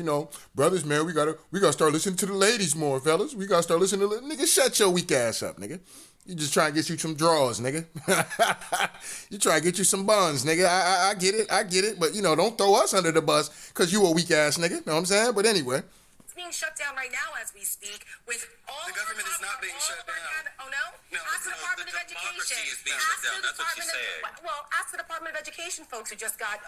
brothers, man, we gotta start listening to the ladies more, fellas. We gotta start listening to nigga. Shut your weak ass up, nigga. You just trying to get you some draws, nigga. You try to get you some buns, nigga. I get it. But, don't throw us under the bus because you a weak ass nigga. Know what I'm saying? But anyway. Being shut down right now as we speak with all the government is not being shut down. Oh no? Ask the Department of Education. Is being shut down. That's what she said. Well, ask the Department of Education folks who just got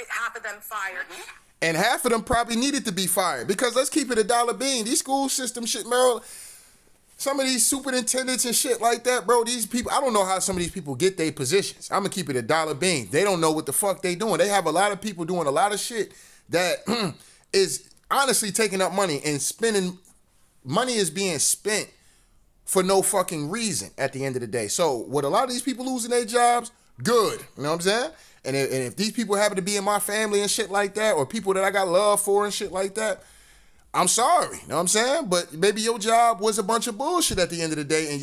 half of them fired. Mm-hmm. And half of them probably needed to be fired because let's keep it a dollar bean. These school system shit, Maryland. Some of these superintendents and shit like that, bro, these people, I don't know how some of these people get their positions. I'm going to keep it a dollar bean. They don't know what the fuck they doing. They have a lot of people doing a lot of shit that is honestly taking up money and spending. Money is being spent for no fucking reason at the end of the day. So with a lot of these people losing their jobs, good. You know what I'm saying? And if these people happen to be in my family and shit like that, or people that I got love for and shit like that, I'm sorry, you know what I'm saying? But maybe your job was a bunch of bullshit at the end of the day, and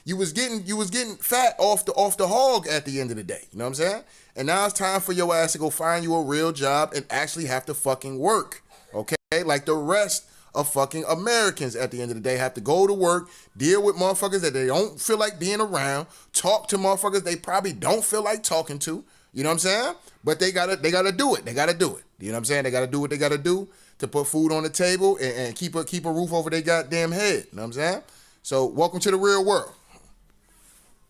you was getting fat off the hog at the end of the day. You know what I'm saying? And now it's time for your ass to go find you a real job and actually have to fucking work. Okay? Like the rest of fucking Americans at the end of the day have to go to work, deal with motherfuckers that they don't feel like being around, talk to motherfuckers they probably don't feel like talking to. You know what I'm saying? But they gotta do it. They gotta do it. You know what I'm saying? They gotta do what they gotta do to put food on the table and keep a roof over their goddamn head. You know what I'm saying? So welcome to the real world.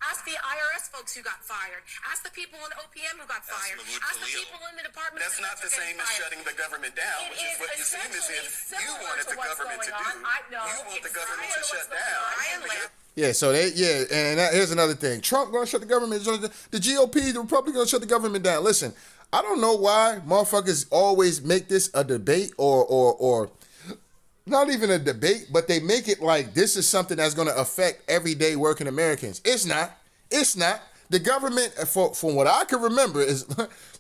Ask the IRS folks who got fired. Ask the people in OPM who got fired. Ask the people in the Department That's of not the same as shutting the government down, which is what you seem as if you wanted the government to do. You want the government to shut down. Yeah, so here's another thing. Trump gonna shut the government. The GOP, the Republicans gonna shut the government down. Listen, I don't know why motherfuckers always make this a debate or not even a debate, but they make it like this is something that's going to affect everyday working Americans. It's not. It's not. The government, from what I can remember, is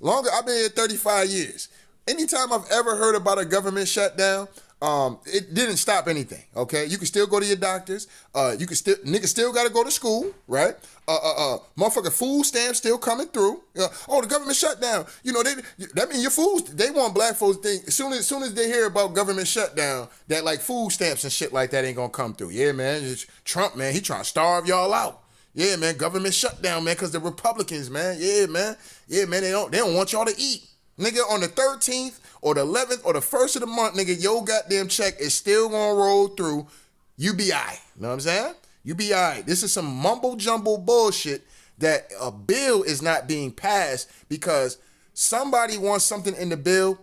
longer. I've been here 35 years. Anytime I've ever heard about a government shutdown, it didn't stop anything. Okay, you can still go to your doctors. Niggas still got to go to school, right? Motherfucking food stamps still coming through. The government shut down. That means your food. They want black folks think as soon as they hear about government shutdown that like food stamps and shit like that ain't gonna come through. Yeah, man, it's Trump, man, he trying to starve y'all out. Yeah, man, government shutdown, man, because the Republicans, man. Yeah, man, they don't want y'all to eat. Nigga, on the 13th or the 11th or the 1st of the month, nigga, your goddamn check is still gonna roll through. You be all right. You know what I'm saying? You be all right. This is some mumble jumble bullshit that a bill is not being passed because somebody wants something in the bill,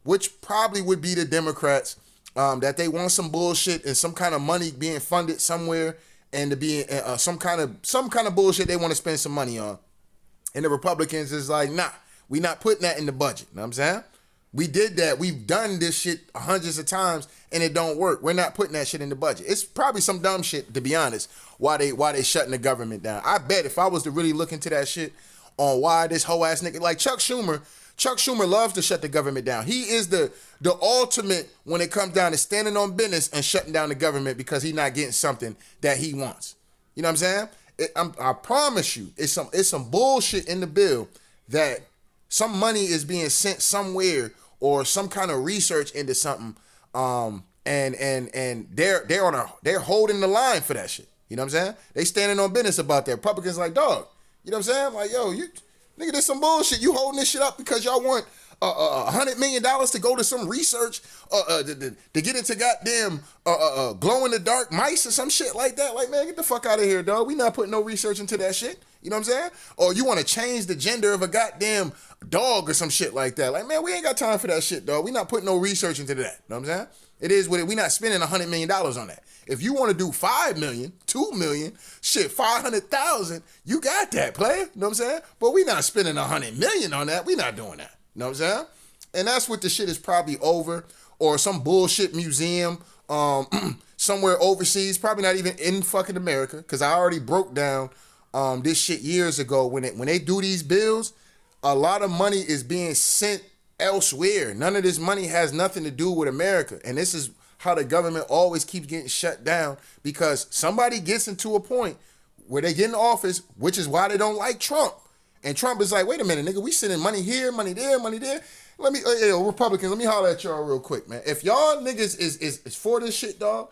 which probably would be the Democrats, that they want some bullshit and some kind of money being funded somewhere and to be some kind of bullshit they want to spend some money on. And the Republicans is like, nah, we not putting that in the budget. You know what I'm saying? We did that. We've done this shit hundreds of times and it don't work. We're not putting that shit in the budget. It's probably some dumb shit, to be honest, why they shutting the government down. I bet if I was to really look into that shit on why this whole ass nigga, like Chuck Schumer loves to shut the government down. He is the ultimate when it comes down to standing on business and shutting down the government because he's not getting something that he wants. You know what I'm saying? I promise you, it's some bullshit in the bill that some money is being sent somewhere or some kind of research into something, and they're holding the line for that shit. You know what I'm saying? They standing on business about that. Republicans like, dog, you know what I'm saying? Like, yo, you nigga, this some bullshit. You holding this shit up because y'all want $100 million to go to some research to get into goddamn glow in the dark mice or some shit like that. Like, man, get the fuck out of here, dog. We not putting no research into that shit. You know what I'm saying? Or you want to change the gender of a goddamn dog or some shit like that. Like, man, we ain't got time for that shit, dog. We not putting no research into that. You know what I'm saying? It is what it. We not spending $100 million on that. If you want to do $5 million, $2 million, shit, 500,000, you got that, player. You know what I'm saying? But we not spending $100 million on that. We not doing that. You know what I'm saying? And that's what the shit is probably over, or some bullshit museum somewhere overseas, probably not even in fucking America, because I already broke down this shit years ago. When they do these bills, a lot of money is being sent elsewhere. None of this money has nothing to do with America. And this is how the government always keeps getting shut down, because somebody gets into a point where they get in office, which is why they don't like Trump. And Trump is like, wait a minute, nigga, we sending money here, money there, money there. Let me, Republicans, let me holler at y'all real quick, man. If y'all niggas is for this shit, dog,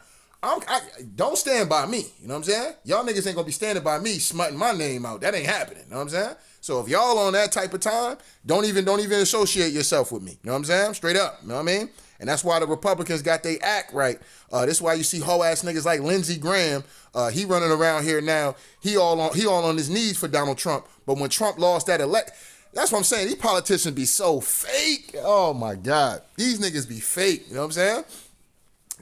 don't stand by me. You know what I'm saying? Y'all niggas ain't gonna be standing by me smutting my name out. That ain't happening. You know what I'm saying? So if y'all on that type of time, don't even associate yourself with me. You know what I'm saying? Straight up. You know what I mean? And that's why the Republicans got they act right. This is why you see hoe ass niggas like Lindsey Graham. He running around here now. He all on his knees for Donald Trump. But when Trump lost that that's what I'm saying. These politicians be so fake. Oh my God. These niggas be fake. You know what I'm saying?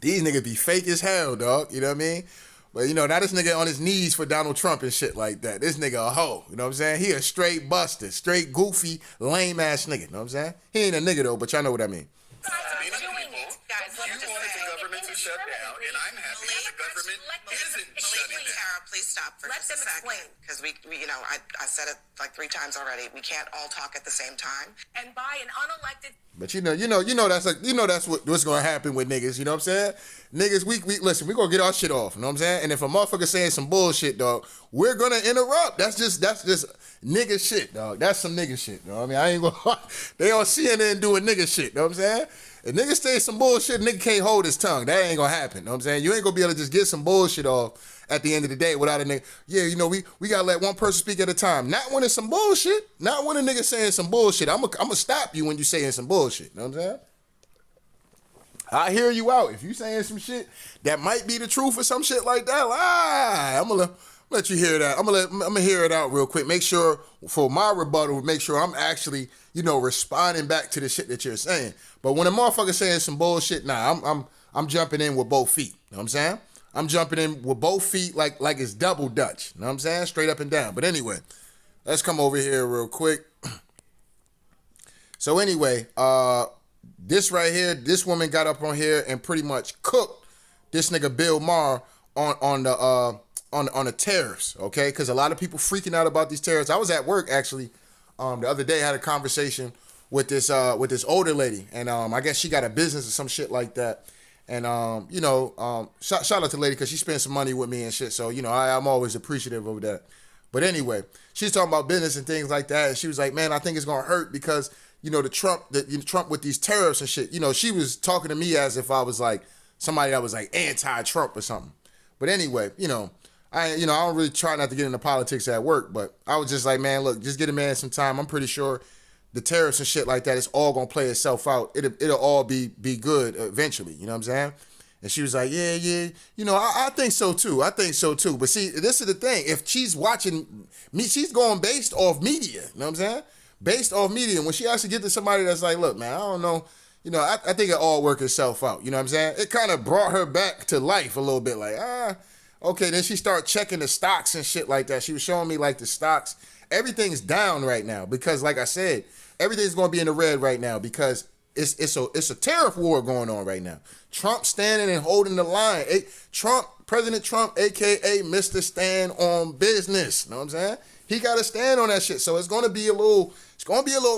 These niggas be fake as hell, dog. You know what I mean? But, you know, now this nigga on his knees for Donald Trump and shit like that. This nigga a hoe. You know what I'm saying? He a straight buster, straight goofy, lame ass nigga. You know what I'm saying? He ain't a nigga though, but y'all know what I mean. Shut down, and I'm happy that the government isn't shutting down. Please stop for just a second, because we I said it like 3 times already. We can't all talk at the same time. And by an unelected. But that's what's gonna happen with niggas. You know what I'm saying? Niggas, we listen. We gonna get our shit off. You know what I'm saying? And if a motherfucker saying some bullshit, dog, we're gonna interrupt. That's just nigga shit, dog. That's some nigga shit. You know what I mean? I ain't gonna. They on CNN doing nigga shit. You know what I'm saying? If niggas say some bullshit, nigga can't hold his tongue. That ain't gonna happen. You know what I'm saying? You ain't gonna be able to just get some bullshit off at the end of the day without a nigga. Yeah, you know, we gotta let one person speak at a time. Not when it's some bullshit. Not when a nigga saying some bullshit. I'm gonna stop you when you saying some bullshit. You know what I'm saying? I hear you out. If you saying some shit that might be the truth or some shit like that, I'm gonna let you hear that. I'm gonna hear it out real quick. Make sure for my rebuttal, make sure I'm actually, responding back to the shit that you're saying. But when a motherfucker saying some bullshit, I'm jumping in with both feet. You know what I'm saying? I'm jumping in with both feet like it's double Dutch. You know what I'm saying? Straight up and down. But anyway, let's come over here real quick. So anyway, this right here, this woman got up on here and pretty much cooked this nigga Bill Maher on the tariffs, okay? Because a lot of people freaking out about these tariffs. I was at work actually the other day. I had a conversation with this older lady, and I guess she got a business or some shit like that. And shout out to the lady because she spent some money with me and shit. So I'm always appreciative of that. But anyway, she's talking about business and things like that, and she was like, "Man, I think it's gonna hurt because Trump with these tariffs and shit." She was talking to me as if I was like somebody that was like anti-Trump or something. But anyway, I don't really try not to get into politics at work, but I was just like, man, look, just get a man some time. I'm pretty sure the tariffs and shit like that, it's all gonna play itself out. It'll all be good eventually. You know what I'm saying? And she was like, yeah. I think so too. But see, this is the thing. If she's watching me, she's going based off media. You know what I'm saying? Based off media. And when she actually get to somebody that's like, look, man, I don't know. I think it all work itself out. You know what I'm saying? It kind of brought her back to life a little bit. Like, okay. Then she started checking the stocks and shit like that. She was showing me like the stocks. Everything's down right now because, like I said, everything's going to be in the red right now because it's a tariff war going on right now. Trump standing and holding the line. President Trump, aka Mr. Stand on Business. You know what I'm saying? He got to stand on that shit. So it's gonna be a little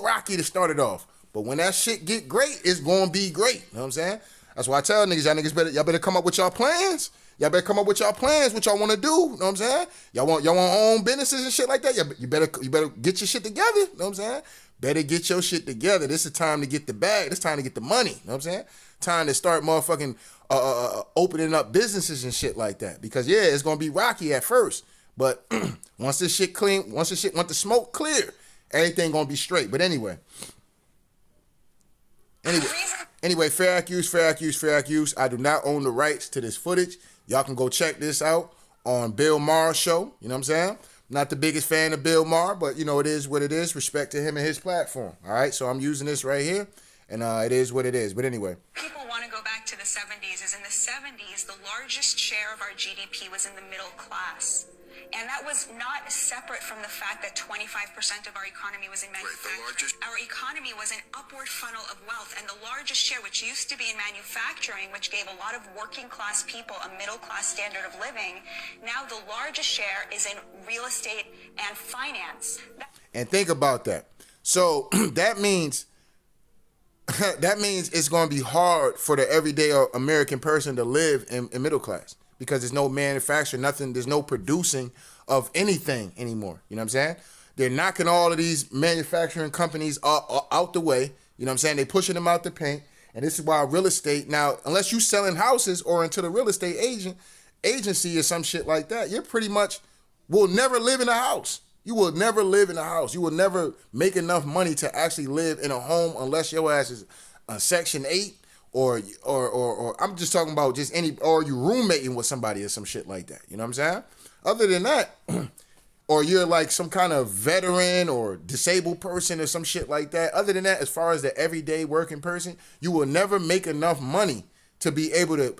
rocky to start it off. But when that shit get great, it's gonna be great. You know what I'm saying? That's why I tell niggas, y'all better come up with y'all plans. Y'all better come up with y'all plans, what y'all want to do. You know what I'm saying? Y'all want own businesses and shit like that. You better get your shit together. You know what I'm saying? Better get your shit together. This is time to get the bag. This time to get the money. You know what I'm saying? Time to start motherfucking opening up businesses and shit like that. Because yeah, it's gonna be rocky at first, but once the smoke clear, everything gonna be straight. But anyway, fair accuse. I do not own the rights to this footage. Y'all can go check this out on Bill Maher's show. You know what I'm saying? Not the biggest fan of Bill Maher, but you know, it is what it is. Respect to him and his platform. All right, so I'm using this right here, and it is what it is. But anyway. People want to go back to the 70s. As in the 70s, the largest share of our GDP was in the middle class. And that was not separate from the fact that 25% of our economy was in manufacturing. Our economy was an upward funnel of wealth, and the largest share, which used to be in manufacturing, which gave a lot of working class people a middle class standard of living, now the largest share is in real estate and finance. And think about that. So that means it's going to be hard for the everyday American person to live in middle class. Because there's no manufacturing, nothing, there's no producing of anything anymore. You know what I'm saying? They're knocking all of these manufacturing companies out the way. You know what I'm saying? They're pushing them out the paint. And this is why real estate, now, unless you selling houses or into the real estate agency or some shit like that, you pretty much will never live in a house. You will never live in a house. You will never make enough money to actually live in a home unless your ass is a Section 8. Or I'm just talking about just or you roommating with somebody or some shit like that. You know what I'm saying? Other than that, or you're like some kind of veteran or disabled person or some shit like that. Other than that, as far as the everyday working person, you will never make enough money to be able to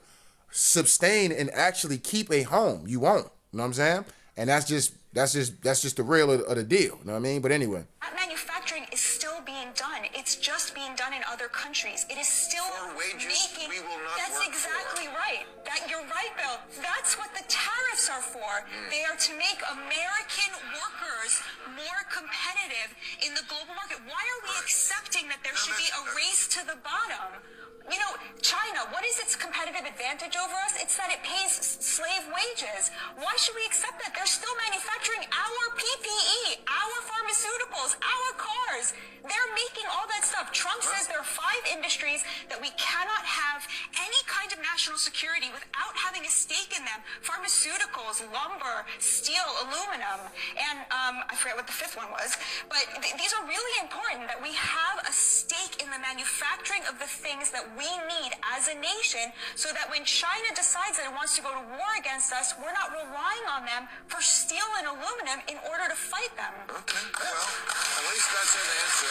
sustain and actually keep a home. You won't. You know what I'm saying? And that's just the real of the deal. You know what I mean? But anyway. That manufacturing is still being done. It's just being done in other countries. It is still making. We will not That's exactly for. Right. You're right, Bill. That's what the tariffs are for. They are to make American workers more competitive in the global market. Why are we accepting that there should be a race to the bottom? You know, China, what is its competitive advantage over us? It's that it pays slave wages. Why should we accept that? They're still manufacturing our PPE, our pharmaceuticals, our cars. They're making all that stuff. Trump says there are 5 industries that we cannot have any kind of national security without having a stake in them. Pharmaceuticals, lumber, steel, aluminum, and I forget what the 5th one was. But these are really important that we have a stake in the manufacturing of the things that we need as a nation, so that when China decides that it wants to go to war against us, we're not relying on them for steel and aluminum in order to fight them. Okay, well, at least that's an answer.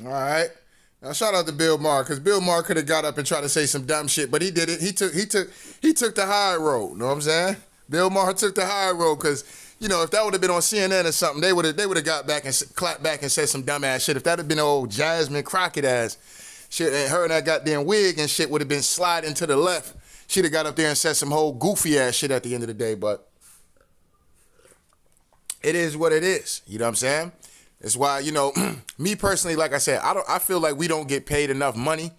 All right. Now shout out to Bill Maher, because Bill Maher could have got up and tried to say some dumb shit, but he did it. He took the high road. You know what I'm saying? Bill Maher took the high road, because you know, if that would have been on CNN or something, they would have got back and clapped back and said some dumbass shit. If that had been old Jasmine Crockett ass shit, and her and that goddamn wig and shit would have been sliding to the left, she'd have got up there and said some whole goofy ass shit at the end of the day. But it is what it is. You know what I'm saying? It's why, you know, me personally, like I said, I feel like we don't get paid enough money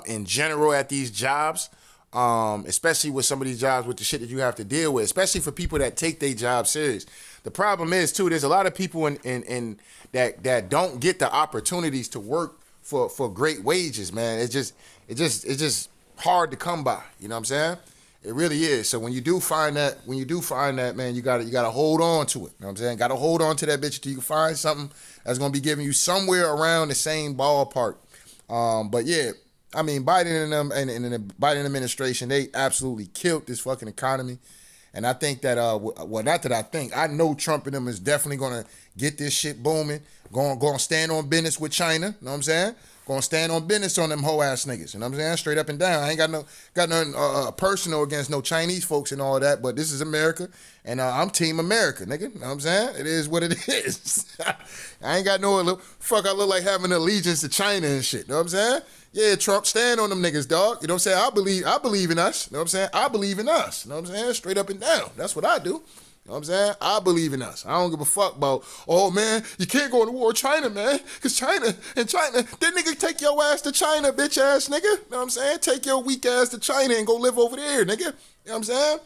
in general at these jobs, especially with some of these jobs with the shit that you have to deal with, especially for people that take their job serious. The problem is too, there's a lot of people in that don't get the opportunities to work for great wages, man. It's just hard to come by. You know what I'm saying? It really is. So when you do find that, man, you gotta hold on to it. You know what I'm saying? Gotta hold on to that bitch until you can find something that's gonna be giving you somewhere around the same ballpark. But yeah, I mean, Biden and them and the Biden administration, they absolutely killed this fucking economy. And I think that, well, not that I think, I know Trump and them is definitely gonna get this shit booming. Going stand on business with China. You know what I'm saying? Gonna stand on business on them hoe ass niggas. You know what I'm saying? Straight up and down. I ain't got nothing personal against no Chinese folks and all that, but this is America, and I'm Team America, nigga. You know what I'm saying? It is what it is. I ain't got no fuck. I look like having allegiance to China and shit. You know what I'm saying? Yeah, Trump, stand on them niggas, dog. You know what I'm saying? I believe in us. You know what I'm saying? I believe in us. You know what I'm saying? Straight up and down. That's what I do. You know what I'm saying? I believe in us. I don't give a fuck about, oh man, you can't go to war with China, man. Because China, that nigga take your ass to China, bitch ass nigga. You know what I'm saying? Take your weak ass to China and go live over there, nigga. You know what I'm saying?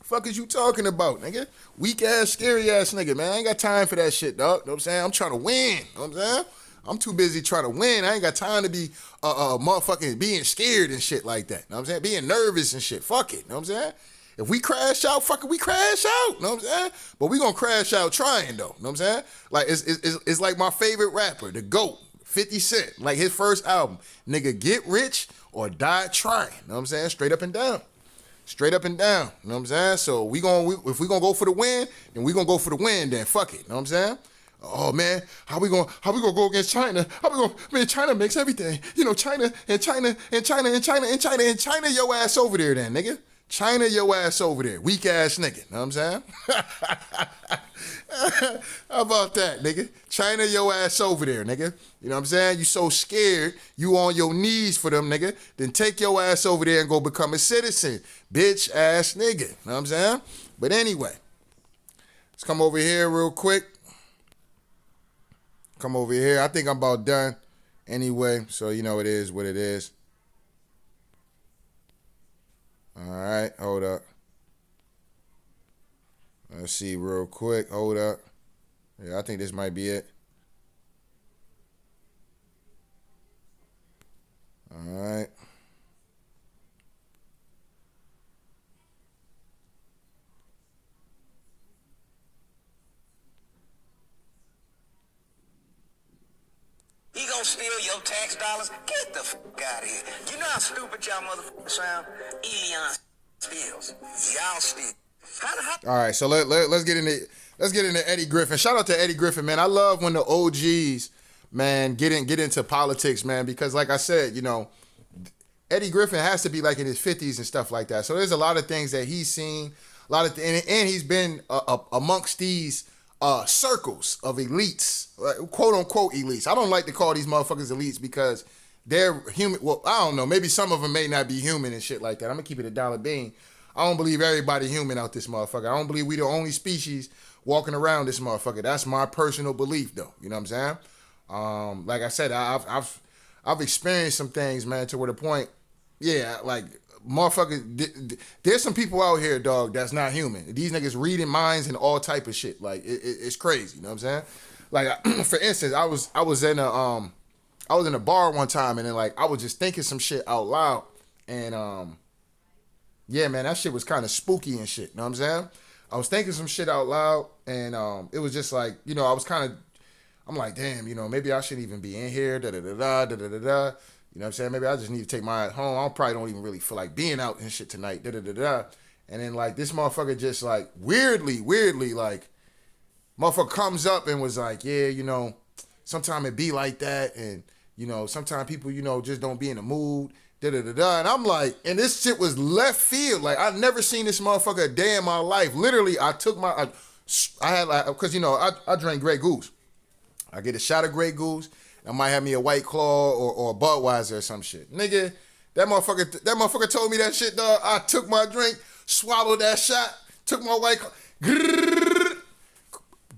Fuck is you talking about, nigga? Weak ass, scary ass nigga, man. I ain't got time for that shit, dog. You know what I'm saying? I'm trying to win. You know what I'm saying? I'm too busy trying to win. I ain't got time to be motherfucking being scared and shit like that. You know what I'm saying? Being nervous and shit. Fuck it. You know what I'm saying? If we crash out, fucking we crash out. You know what I'm saying? But we gonna crash out trying though. You know what I'm saying? Like it's like my favorite rapper, the GOAT, 50 Cent. Like his first album. Nigga, get rich or die trying. You know what I'm saying? Straight up and down. Straight up and down. You know what I'm saying? So if we gonna go for the win, then we gonna go for the win then. Fuck it. You know what I'm saying? Oh man, how we gonna go against China? Man, China makes everything. You know, China, your ass over there then, nigga. China your ass over there. Weak ass nigga. Know what I'm saying? How about that, nigga? China your ass over there, nigga. You know what I'm saying? You so scared, you on your knees for them, nigga. Then take your ass over there and go become a citizen. Bitch ass nigga. Know what I'm saying? But anyway, let's come over here real quick. Come over here. I think I'm about done anyway. So you know it is what it is. All right, hold up. Let's see real quick. Hold up. Yeah, I think this might be it. All right. He gonna steal your tax dollars? Get the fuck out of here. You know how stupid y'all motherfuckers sound? Elion steals. Y'all steal. All right, so let's get into Eddie Griffin. Shout out to Eddie Griffin, man. I love when the OGs, man, get into politics, man, because like I said, you know, Eddie Griffin has to be like in his 50s and stuff like that. So there's a lot of things that he's seen, and he's been amongst these circles of elites, quote unquote elites. I don't like to call these motherfuckers elites because they're human. Well, I don't know. Maybe some of them may not be human and shit like that. I'm gonna keep it a dollar bean. I don't believe everybody human out this motherfucker. I don't believe we the only species walking around this motherfucker. That's my personal belief, though. You know what I'm saying? Like I said, I've experienced some things, man, to where the point, yeah, like motherfuckers. There's some people out here, dog, that's not human. These niggas reading minds and all type of shit. Like it's crazy. You know what I'm saying? Like for instance, I was in a bar one time and then like I was just thinking some shit out loud and yeah, man, that shit was kind of spooky and shit. You know what I'm saying? I was thinking some shit out loud, and it was just like, you know, I'm like, damn, you know, maybe I shouldn't even be in here, da-da-da-da, da-da-da-da. You know what I'm saying? Maybe I just need to take my ass home. I probably don't even really feel like being out and shit tonight, da-da-da-da. And then, like, this motherfucker just, like, weirdly, like, motherfucker comes up and was like, yeah, you know, sometimes it be like that, and, you know, sometimes people, you know, just don't be in the mood, da-da-da-da. And I'm like, and this shit was left field. Like, I've never seen this motherfucker a day in my life. Literally, I had like, because, you know, I drink Grey Goose. I get a shot of Grey Goose. I might have me a White Claw or a Budweiser or some shit. Nigga, that motherfucker told me that shit, dog. I took my drink, swallowed that shot, took my White Claw,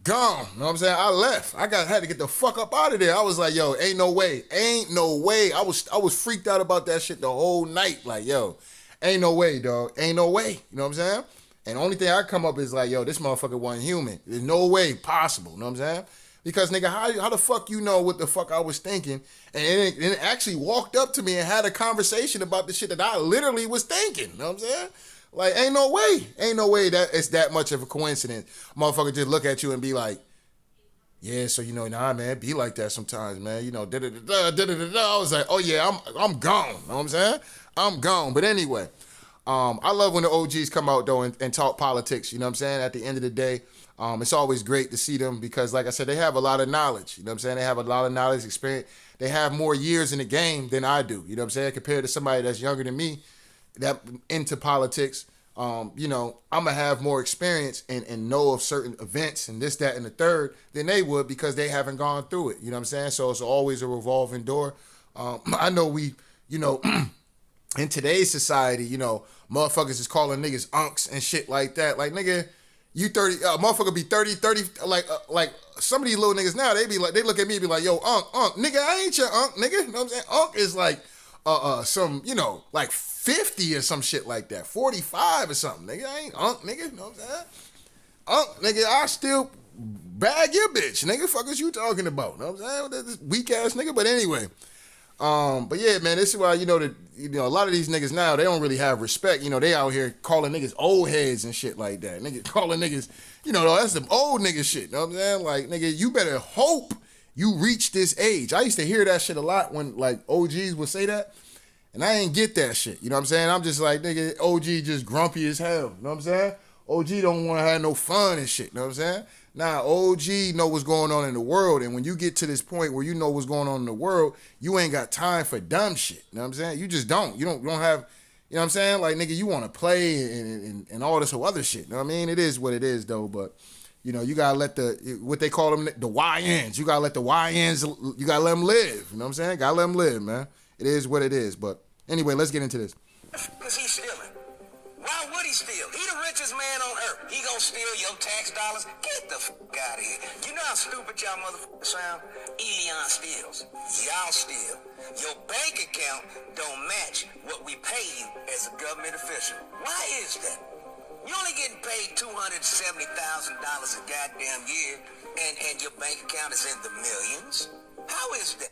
gone. You know what I'm saying? I left. Had to get the fuck up out of there. I was like, yo, ain't no way. I was freaked out about that shit the whole night. Like, yo, ain't no way, dog. Ain't no way. You know what I'm saying? And the only thing I come up is like, yo, this motherfucker wasn't human. There's no way possible. You know what I'm saying? Because, nigga, how the fuck you know what the fuck I was thinking? And it actually walked up to me and had a conversation about the shit that I literally was thinking. You know what I'm saying? Like, ain't no way that it's that much of a coincidence. Motherfucker just look at you and be like, yeah, so, you know, nah, man, be like that sometimes, man. You know, da-da-da-da, da-da-da-da. I was like, oh, yeah, I'm gone. You know what I'm saying? I'm gone. But anyway, I love when the OGs come out, though, and talk politics. You know what I'm saying? At the end of the day, It's always great to see them because, like I said, they have a lot of knowledge. You know what I'm saying? They have a lot of knowledge, experience. They have more years in the game than I do. You know what I'm saying? Compared to somebody that's younger than me, that into politics. You know, I'm gonna have more experience and know of certain events and this, that, and the third than they would because they haven't gone through it. You know what I'm saying? So it's always a revolving door. I know you know, in today's society, you know, motherfuckers is calling niggas unks and shit like that. Like, nigga, you 30, motherfucker be 30, like some of these little niggas now, they look at me and be like, yo, unk, nigga, I ain't your unk, nigga. You know what I'm saying? Unk is like, some, you know, like 50 or some shit like that, 45 or something, nigga. I ain't unk, nigga. You know what I'm saying? Unk, nigga, I still bag your bitch, nigga. Fuck is you talking about? You know what I'm saying? This weak ass nigga. But anyway, but yeah, man, this is why, you know, a lot of these niggas now, they don't really have respect. You know, they out here calling niggas old heads and shit like that. Nigga calling niggas, you know, that's some old nigga shit. You know what I'm saying? Like, nigga, you better hope you reach this age. I used to hear that shit a lot when, like, OGs would say that. And I ain't get that shit. You know what I'm saying? I'm just like, nigga, OG just grumpy as hell. You know what I'm saying? OG don't want to have no fun and shit. You know what I'm saying? Nah, OG know what's going on in the world. And when you get to this point where you know what's going on in the world, you ain't got time for dumb shit. You know what I'm saying? You just don't. You don't have, you know what I'm saying? Like, nigga, you want to play and all this whole other shit. You know what I mean? It is what it is, though. But, you know, you got to let what they call them, the YNs. You got to let the YNs, you got to let them live. You know what I'm saying? Got to let them live, man. It is what it is. But anyway, let's get into this. Because he's stealing. Why would he steal? He the richest man on earth. He gonna steal your tax dollars? Get the fuck out of here. You know how stupid y'all motherfuckers sound? Elon steals. Y'all steal. Your bank account don't match what we pay you as a government official. Why is that? You only getting paid $270,000 a goddamn year, and your bank account is in the millions? How is that?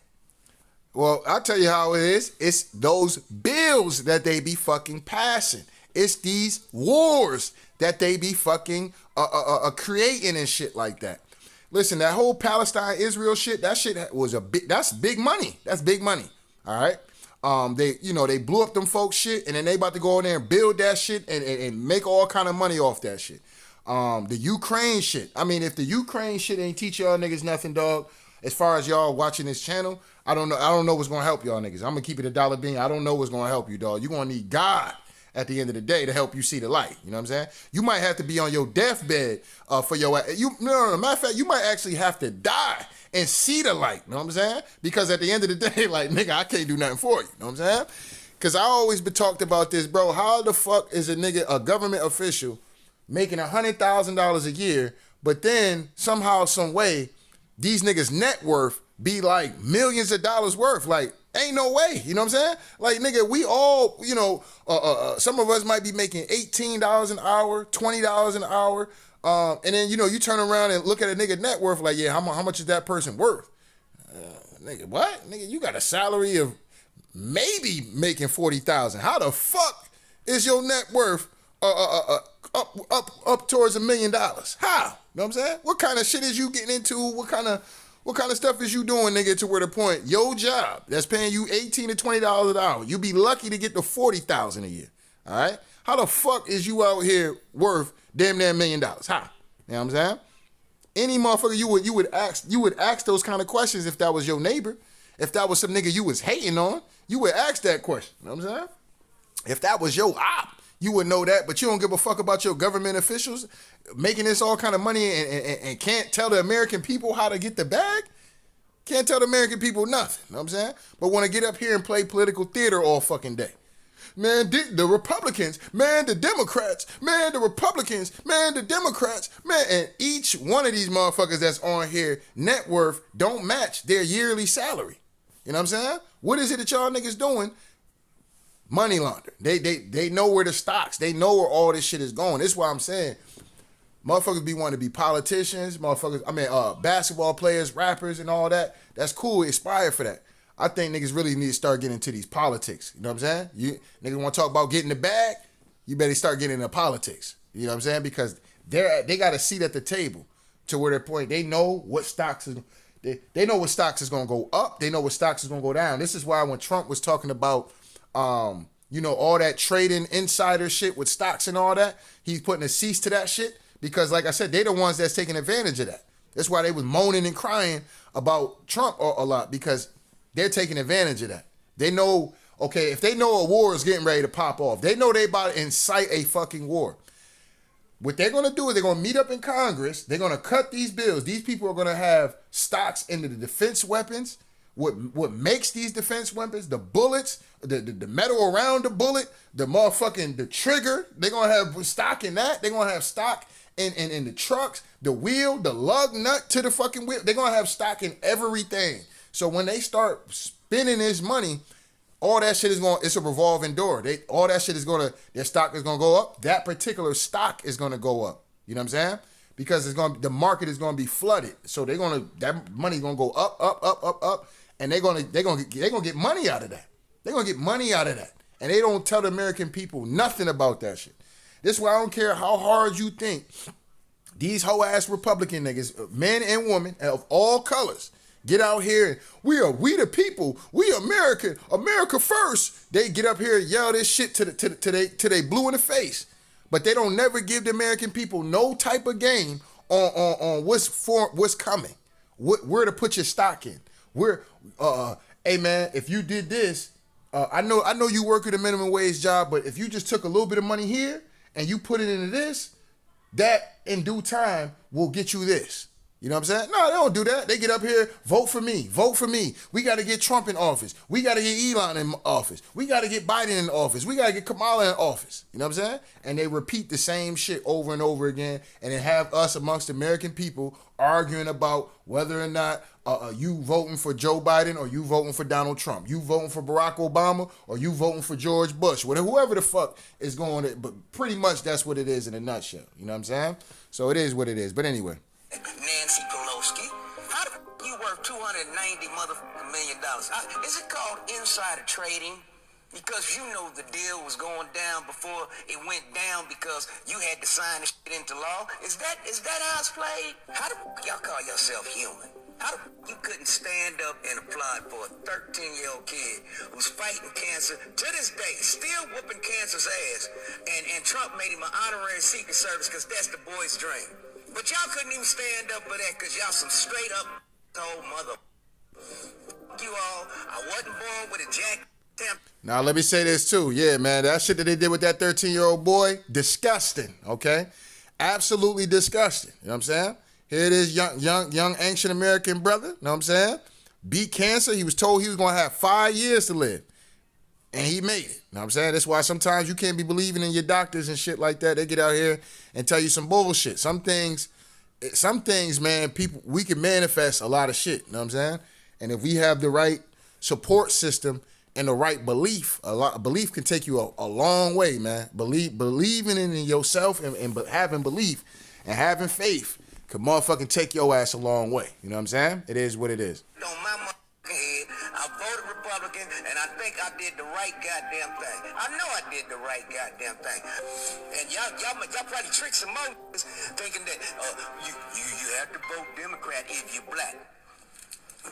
Well, I'll tell you how it is. It's those bills that they be fucking passing. It's these wars that they be fucking creating and shit like that. Listen, that whole Palestine-Israel shit, that shit was that's big money. That's big money. All right? They blew up them folks shit, and then they about to go in there and build that shit and make all kind of money off that shit. The Ukraine shit. I mean, if the Ukraine shit ain't teach y'all niggas nothing, dog, as far as y'all watching this channel, I don't know what's gonna help y'all niggas. I'm gonna keep it $1 bean. I don't know what's gonna help you, dog. You're gonna need God at the end of the day to help you see the light. You know what I'm saying? You might have to be on your deathbed for your no, matter of fact, you might actually have to die and see the light. You know what I'm saying? Because at the end of the day, like, nigga, I can't do nothing for you. You know what I'm saying? Because I always been talked about this, bro. How the fuck is a government official making $100,000 a year, but then somehow, some way, these niggas' net worth be like millions of dollars worth? Like, ain't no way. You know what I'm saying? Like, nigga, we all, you know, some of us might be making $18 an hour, $20 an hour. And then, you know, you turn around and look at a nigga net worth like, yeah, how much is that person worth? Nigga, what? Nigga, you got a salary of maybe making $40,000. How the fuck is your net worth up towards $1 million? How? You know what I'm saying? What kind of shit is you getting into? What kind of stuff is you doing, nigga, to where the point your job that's paying you $18 to $20 an hour, you be lucky to get to $40,000 a year. All right? How the fuck is you out here worth damn near $1 million? How? You know what I'm saying? Any motherfucker you would ask those kind of questions if that was your neighbor. If that was some nigga you was hating on, you would ask that question. You know what I'm saying? If that was your op, you would know that, but you don't give a fuck about your government officials making this all kind of money and can't tell the American people how to get the bag? Can't tell the American people nothing, you know what I'm saying? But want to get up here and play political theater all fucking day. Man, the Republicans, man, the Democrats, man, the Republicans, man, the Democrats, man, and each one of these motherfuckers that's on here, net worth don't match their yearly salary. You know what I'm saying? What is it that y'all niggas doing? Money laundering. They know where the stocks, they know where all this shit is going. This is why I'm saying motherfuckers be wanting to be politicians, basketball players, rappers, and all that. That's cool, aspire for that. I think niggas really need to start getting into these politics. You know what I'm saying? You niggas want to talk about getting the bag, you better start getting into politics. You know what I'm saying? Because they got a seat at the table to where their point, they know what stocks is, they know what stocks is going to go up, they know what stocks is going to go down. This is why when Trump was talking about all that trading insider shit with stocks and all that, he's putting a cease to that shit because, like I said, they're the ones that's taking advantage of that. That's why they was moaning and crying about Trump a lot, because they're taking advantage of that. They know, okay, if they know a war is getting ready to pop off, they know they about to incite a fucking war. What they're going to do is they're going to meet up in Congress. They're going to cut these bills. These people are going to have stocks into the defense weapons. What makes these defense weapons, the bullets, the metal around the bullet, the motherfucking, the trigger, they're going to have stock in that. They're going to have stock in the trucks, the wheel, the lug nut to the fucking wheel. They're going to have stock in everything. So when they start spending this money, all that shit is going, it's a revolving door. All that shit is going to, their stock is going to go up. That particular stock is going to go up. You know what I'm saying? Because the market is going to be flooded. So that money's going to go up, up, up, up, up. And they're gonna get money out of that. They're gonna get money out of that. And they don't tell the American people nothing about that shit. This is why I don't care how hard you think these hoe ass Republican niggas, men and women of all colors, get out here and we the people, we America first. They get up here and yell this shit to they blue in the face. But they don't never give the American people no type of game on what's coming. Where to put your stock in. Hey man, if you did this, I know you work at a minimum wage job, but if you just took a little bit of money here and you put it into this, that in due time will get you this. You know what I'm saying? No, they don't do that. They get up here, vote for me, vote for me. We got to get Trump in office. We got to get Elon in office. We got to get Biden in office. We got to get Kamala in office. You know what I'm saying? And they repeat the same shit over and over again, and then have us amongst American people arguing about whether or not you voting for Joe Biden or you voting for Donald Trump. You voting for Barack Obama or you voting for George Bush. Whoever the fuck is going to, but pretty much that's what it is in a nutshell. You know what I'm saying? So it is what it is. But anyway. Nancy Pelosi, how the f- you worth $290 million? Is it called insider trading? Because you know the deal was going down before it went down because you had to sign the shit into law. Is that how it's played? How the f- y'all call yourself human? How the f- you couldn't stand up and applaud for a 13-year-old kid who's fighting cancer to this day, still whooping cancer's ass, and Trump made him an honorary Secret Service because that's the boy's dream. But y'all couldn't even stand up for that because y'all some straight up old mother. You all, I wasn't born with a jack. Now let me say this too. Yeah, man, that shit that they did with that 13-year-old boy, disgusting, okay? Absolutely disgusting. You know what I'm saying? Here it is, young ancient American brother, you know what I'm saying? Beat cancer. He was told he was going to have 5 years to live. And he made it. You know what I'm saying? That's why sometimes you can't be believing in your doctors and shit like that. They get out here and tell you some bullshit. Some things, man, we can manifest a lot of shit. You know what I'm saying? And if we have the right support system and the right belief, belief can take you a long way, man. Believing in yourself and having belief and having faith could motherfucking take your ass a long way. You know what I'm saying? It is what it is. Head. I voted Republican, and I think I did the right goddamn thing. I know I did the right goddamn thing. And y'all probably trick some motherfuckers thinking that you have to vote Democrat if you're black.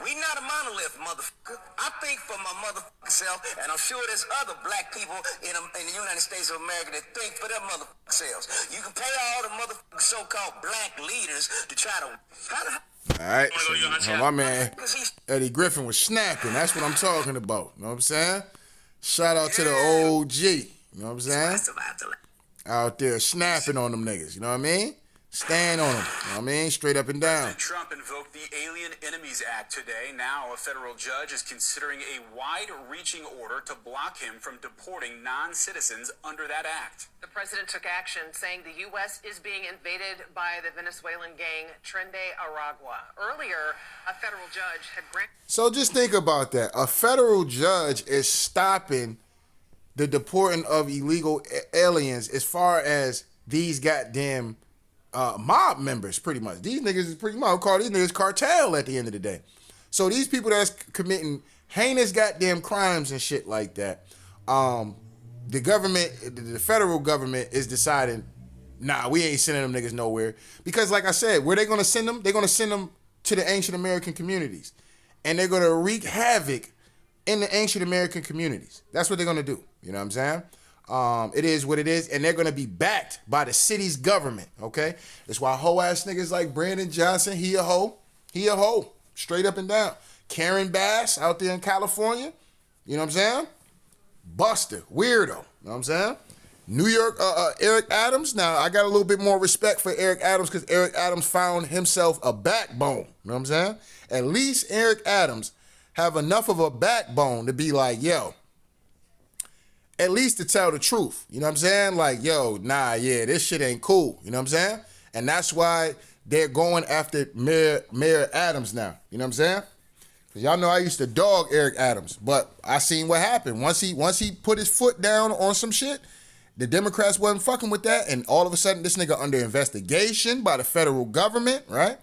We not a monolith, motherfucker. I think for my motherfucking self, and I'm sure there's other black people in the United States of America that think for their motherfucking selves. You can pay all the motherfucking so-called black leaders to try to... All right, so my man Eddie Griffin was snapping. That's what I'm talking about. You know what I'm saying? Shout out to the OG. You know what I'm saying? Out there snapping on them niggas. You know what I mean? Stand on them. You know what I mean? Straight up and down. President Trump invoked the Alien Enemies Act today. Now a federal judge is considering a wide-reaching order to block him from deporting non-citizens under that act. The president took action, saying the U.S. is being invaded by the Venezuelan gang Trende Aragua. Earlier, a federal judge had granted... So just think about that. A federal judge is stopping the deporting of illegal aliens as far as these goddamn mob members, pretty much. These niggas is pretty much, I'll call these niggas cartel at the end of the day. So these people that's committing heinous goddamn crimes and shit like that, the government, the federal government is deciding, nah, we ain't sending them niggas nowhere. Because like I said, where they gonna send them? They're gonna send them to the ancient American communities. And they're gonna wreak havoc in the ancient American communities. That's what they're gonna do. You know what I'm saying? It is what it is, and they're gonna be backed by the city's government. Okay, that's why hoe ass niggas like Brandon Johnson, he a hoe, straight up and down. Karen Bass out there in California, you know what I'm saying? Buster, weirdo, you know what I'm saying? New York, Eric Adams. Now, I got a little bit more respect for Eric Adams because Eric Adams found himself a backbone. You know what I'm saying? At least Eric Adams have enough of a backbone to be like, yo, at least to tell the truth. You know what I'm saying? Like, yo, nah, yeah, this shit ain't cool. You know what I'm saying? And that's why they're going after Mayor Adams now. You know what I'm saying? Because y'all know I used to dog Eric Adams, but I seen what happened. Once he put his foot down on some shit, the Democrats wasn't fucking with that, and all of a sudden this nigga under investigation by the federal government, right?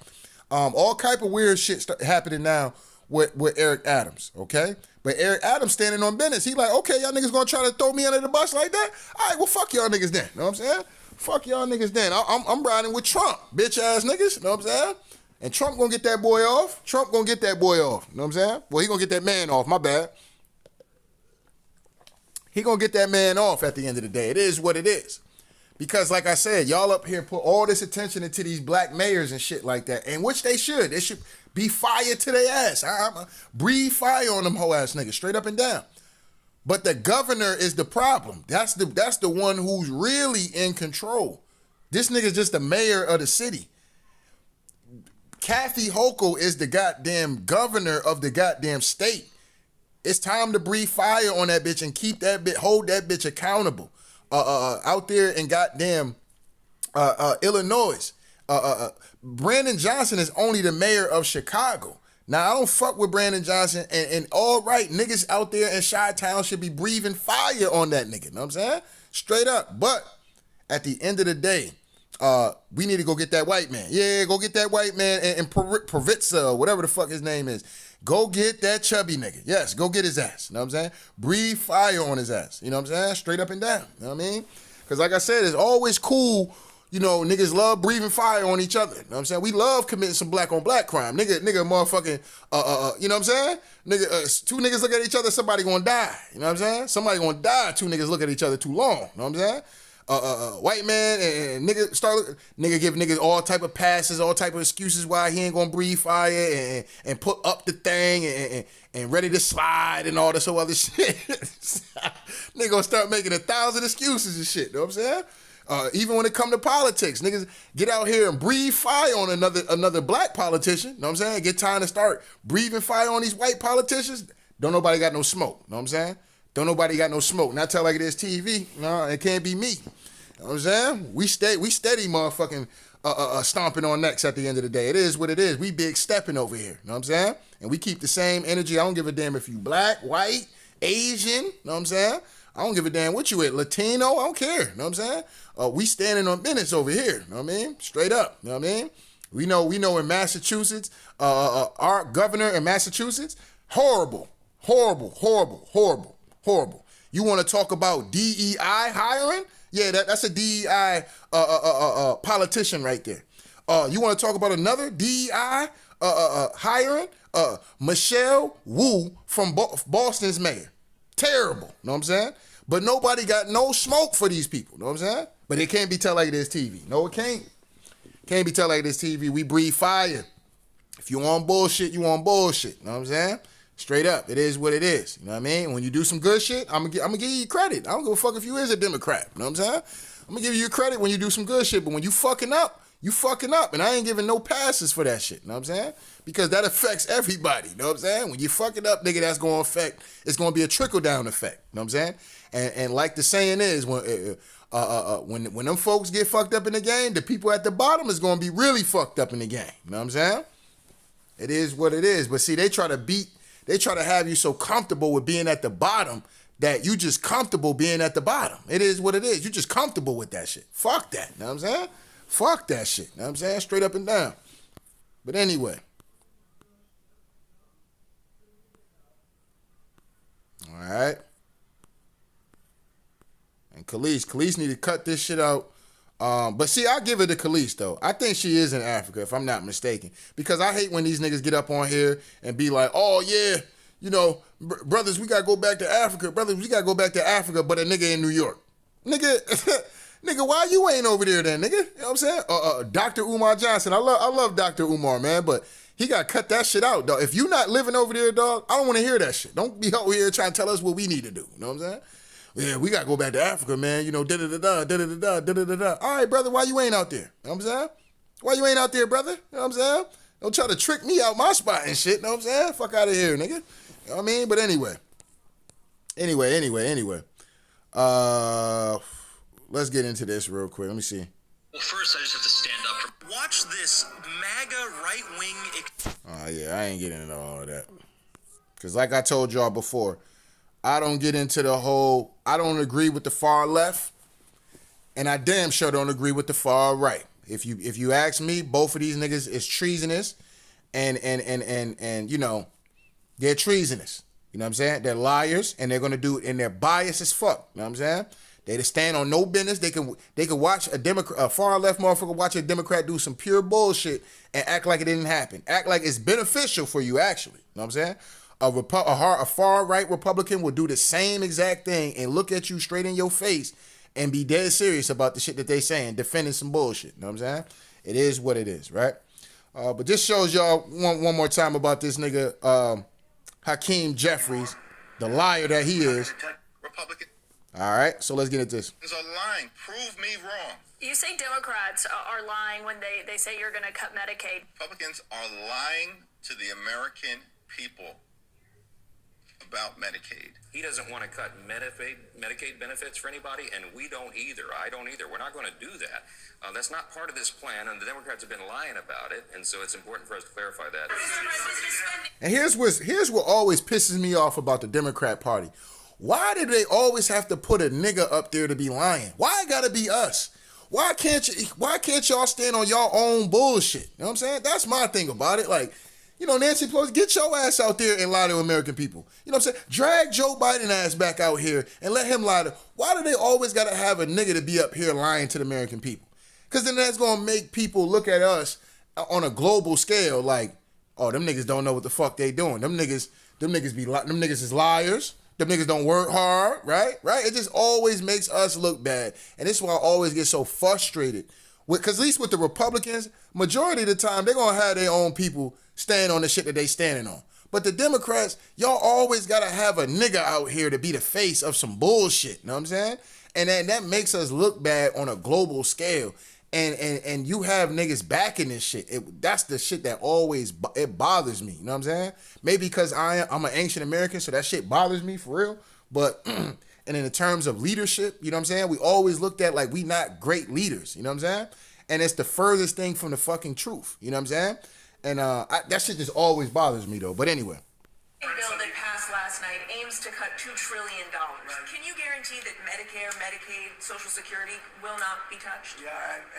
All type of weird shit happening now with Eric Adams, okay? But Eric Adams standing on business. He like, okay, y'all niggas gonna try to throw me under the bus like that? All right, well, fuck y'all niggas then. Know what I'm saying? Fuck y'all niggas then. I'm riding with Trump, bitch ass niggas. Know what I'm saying? And Trump gonna get that boy off. Trump gonna get that boy off. Know what I'm saying? Well, he gonna get that man off. My bad. He gonna get that man off at the end of the day. It is what it is. Because like I said, y'all up here put all this attention into these black mayors and shit like that, and which they should. They should be fired to their ass. Breathe fire on them hoe ass niggas, straight up and down. But the governor is the problem. That's the one who's really in control. This nigga's just the mayor of the city. Kathy Hochul is the goddamn governor of the goddamn state. It's time to breathe fire on that bitch and keep that bitch, hold that bitch accountable. Out there in goddamn Illinois, Brandon Johnson is only the mayor of Chicago. Now, I don't fuck with Brandon Johnson, and all right, niggas out there in Chi-Town should be breathing fire on that nigga, know what I'm saying? Straight up. But at the end of the day, we need to go get that white man. Yeah, go get that white man and Provitza, whatever the fuck his name is. Go get that chubby nigga. Yes, go get his ass. You know what I'm saying? Breathe fire on his ass. You know what I'm saying? Straight up and down. You know what I mean? Because like I said, it's always cool. You know, niggas love breathing fire on each other. You know what I'm saying? We love committing some black on black crime. Nigga motherfucking, you know what I'm saying? Nigga, two niggas look at each other, somebody gonna die. You know what I'm saying? Somebody gonna die, two niggas look at each other too long. You know what I'm saying? White man and nigga give niggas all type of passes, all type of excuses why he ain't gonna breathe fire and put up the thing and ready to slide and all this whole other shit. Nigga gonna start making 1,000 excuses and shit, you know what I'm saying? Even when it come to politics, niggas get out here and breathe fire on another black politician, you know what I'm saying? Get time to start breathing fire on these white politicians. Don't nobody got no smoke, you know what I'm saying? Don't nobody got no smoke. Not tell like it is TV. No, it can't be me. You know what I'm saying? We steady motherfucking stomping on necks at the end of the day. It is what it is. We big stepping over here. You know what I'm saying? And we keep the same energy. I don't give a damn if you black, white, Asian. You know what I'm saying? I don't give a damn what you at. Latino, I don't care. You know what I'm saying? We standing on business over here. You know what I mean? Straight up. You know what I mean? We know in Massachusetts, our governor in Massachusetts, horrible. You want to talk about DEI hiring? Yeah, that's a DEI politician right there. You want to talk about another DEI hiring? Michelle Wu from Boston's mayor. Terrible, know what I'm saying? But nobody got no smoke for these people, know what I'm saying? But it can't be tell like this TV. No, it can't. Can't be tell like this TV. We breathe fire. If you on bullshit, you on bullshit, know what I'm saying? Straight up, it is what it is. You know what I mean? When you do some good shit, I'm gonna give you credit. I don't give a fuck if you is a Democrat. You know what I'm saying? I'm gonna give you credit when you do some good shit. But when you fucking up, and I ain't giving no passes for that shit. You know what I'm saying? Because that affects everybody. You know what I'm saying? When you fucking up, nigga, that's gonna affect. It's gonna be a trickle down effect. You know what I'm saying? And like the saying is, when them folks get fucked up in the game, the people at the bottom is gonna be really fucked up in the game. You know what I'm saying? It is what it is. But see, they try to have you so comfortable with being at the bottom that you just comfortable being at the bottom. It is what it is. You just comfortable with that shit. Fuck that. You know what I'm saying? Fuck that shit. You know what I'm saying? Straight up and down. But anyway. All right. And Khalees need to cut this shit out. But see, I give it to Khalees, though. I think she is in Africa, if I'm not mistaken. Because I hate when these niggas get up on here and be like, oh, yeah, you know, brothers, we got to go back to Africa. Brothers, we got to go back to Africa, but a nigga in New York. Nigga, nigga, why you ain't over there then, nigga? You know what I'm saying? Dr. Umar Johnson. I love Dr. Umar, man, but he got to cut that shit out, dog. If you not living over there, dog, I don't want to hear that shit. Don't be over here trying to tell us what we need to do. You know what I'm saying? Yeah, we got to go back to Africa, man. You know, da-da-da-da, da-da-da-da, da-da-da-da. All right, brother, why you ain't out there? You know what I'm saying? Why you ain't out there, brother? You know what I'm saying? Don't try to trick me out my spot and shit. You know what I'm saying? Fuck out of here, nigga. You know what I mean? But anyway. Let's get into this real quick. Let me see. Well, first, I just have to stand up. Watch this MAGA right-wing... Oh, yeah, I ain't getting into all of that. Because like I told y'all before, I don't get into the whole... I don't agree with the far left, and I damn sure don't agree with the far right. If you ask me, both of these niggas is treasonous, and you know, they're treasonous. You know what I'm saying? They're liars, and they're gonna do it, and they're biased as fuck. You know what I'm saying? They just stand on no business. They can watch a far left motherfucker watch a Democrat do some pure bullshit and act like it didn't happen. Act like it's beneficial for you, actually. You know what I'm saying? A far right Republican will do the same exact thing and look at you straight in your face and be dead serious about the shit that they saying, defending some bullshit. You know what I'm saying? It is what it is, right? But this shows y'all one more time about this nigga Hakim Jefferies, the liar that he is. Republican. All right, so let's get into this. Are lying. Prove me wrong. You say Democrats are lying when they say you're going to cut Medicaid. Republicans are lying to the American people about Medicaid. He doesn't want to cut Medicaid benefits for anybody, and we don't either. I don't either. We're not going to do that. That's not part of this plan, and the Democrats have been lying about it, and so it's important for us to clarify that. And here's what always pisses me off about the Democrat Party. Why do they always have to put a nigga up there to be lying? Why it gotta be us? Why can't y'all stand on y'all own bullshit? You know what I'm saying? That's my thing about it. Like, you know, Nancy Pelosi, get your ass out there and lie to American people. You know what I'm saying? Drag Joe Biden ass back out here and let him lie to. Why do they always gotta have a nigga to be up here lying to the American people? Because then that's gonna make people look at us on a global scale like, oh, them niggas don't know what the fuck they doing. Them niggas is liars. Them niggas don't work hard, right? It just always makes us look bad. And this is why I always get so frustrated. Because at least with the Republicans, majority of the time, they're going to have their own people stand on the shit that they standing on. But the Democrats, y'all always got to have a nigga out here to be the face of some bullshit. You know what I'm saying? And that makes us look bad on a global scale. And you have niggas backing this shit. That's the shit that always, it bothers me. You know what I'm saying? Maybe because I'm an ancient American, so that shit bothers me for real. But, and in the terms of leadership, you know what I'm saying? We always looked at like we not great leaders. You know what I'm saying? And it's the furthest thing from the fucking truth. You know what I'm saying? And that shit just always bothers me though. But anyway. The bill that passed last night aims to cut $2 trillion. Can you guarantee that Medicare, Medicaid, Social Security will not be touched? Yeah,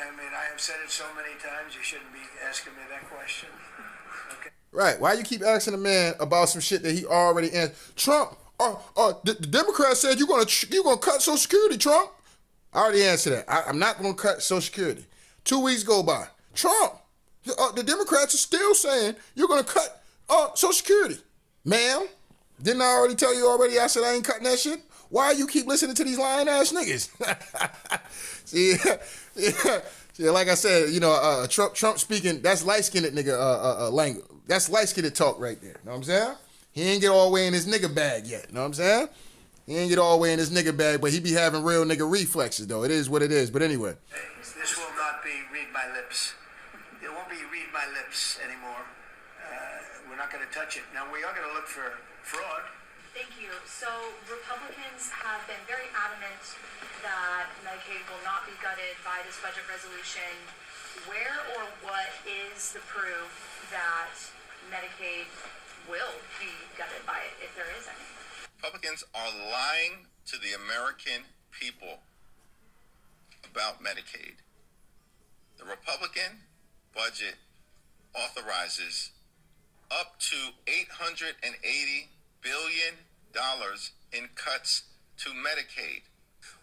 I mean, I have said it so many times, you shouldn't be asking me that question. Okay. Right. Why you keep asking a man about some shit that he already answered? Trump, the Democrats said you're gonna cut Social Security, Trump. I already answered that. I'm not gonna cut Social Security. 2 weeks go by. Trump, the Democrats are still saying you're gonna cut Social Security. Ma'am, didn't I already tell you already? I said I ain't cutting that shit. Why you keep listening to these lying ass niggas? See, like I said, you know, Trump speaking, that's light-skinned nigga language. That's light-skinned talk right there. Know what I'm saying? He ain't get all the way in his nigga bag yet. Know what I'm saying? He ain't get all the way in his nigga bag, but he be having real nigga reflexes, though. It is what it is. But anyway. This will not be read my lips. It won't be read my lips anymore. We're not going to touch it. Now, we are going to look for fraud. Thank you. So Republicans have been very adamant that Medicaid will not be gutted by this budget resolution. Where or what is the proof that Medicaid will be gutted by it, if there is any? Republicans are lying to the American people about Medicaid. The Republican budget authorizes up to $880 billion in cuts to Medicaid.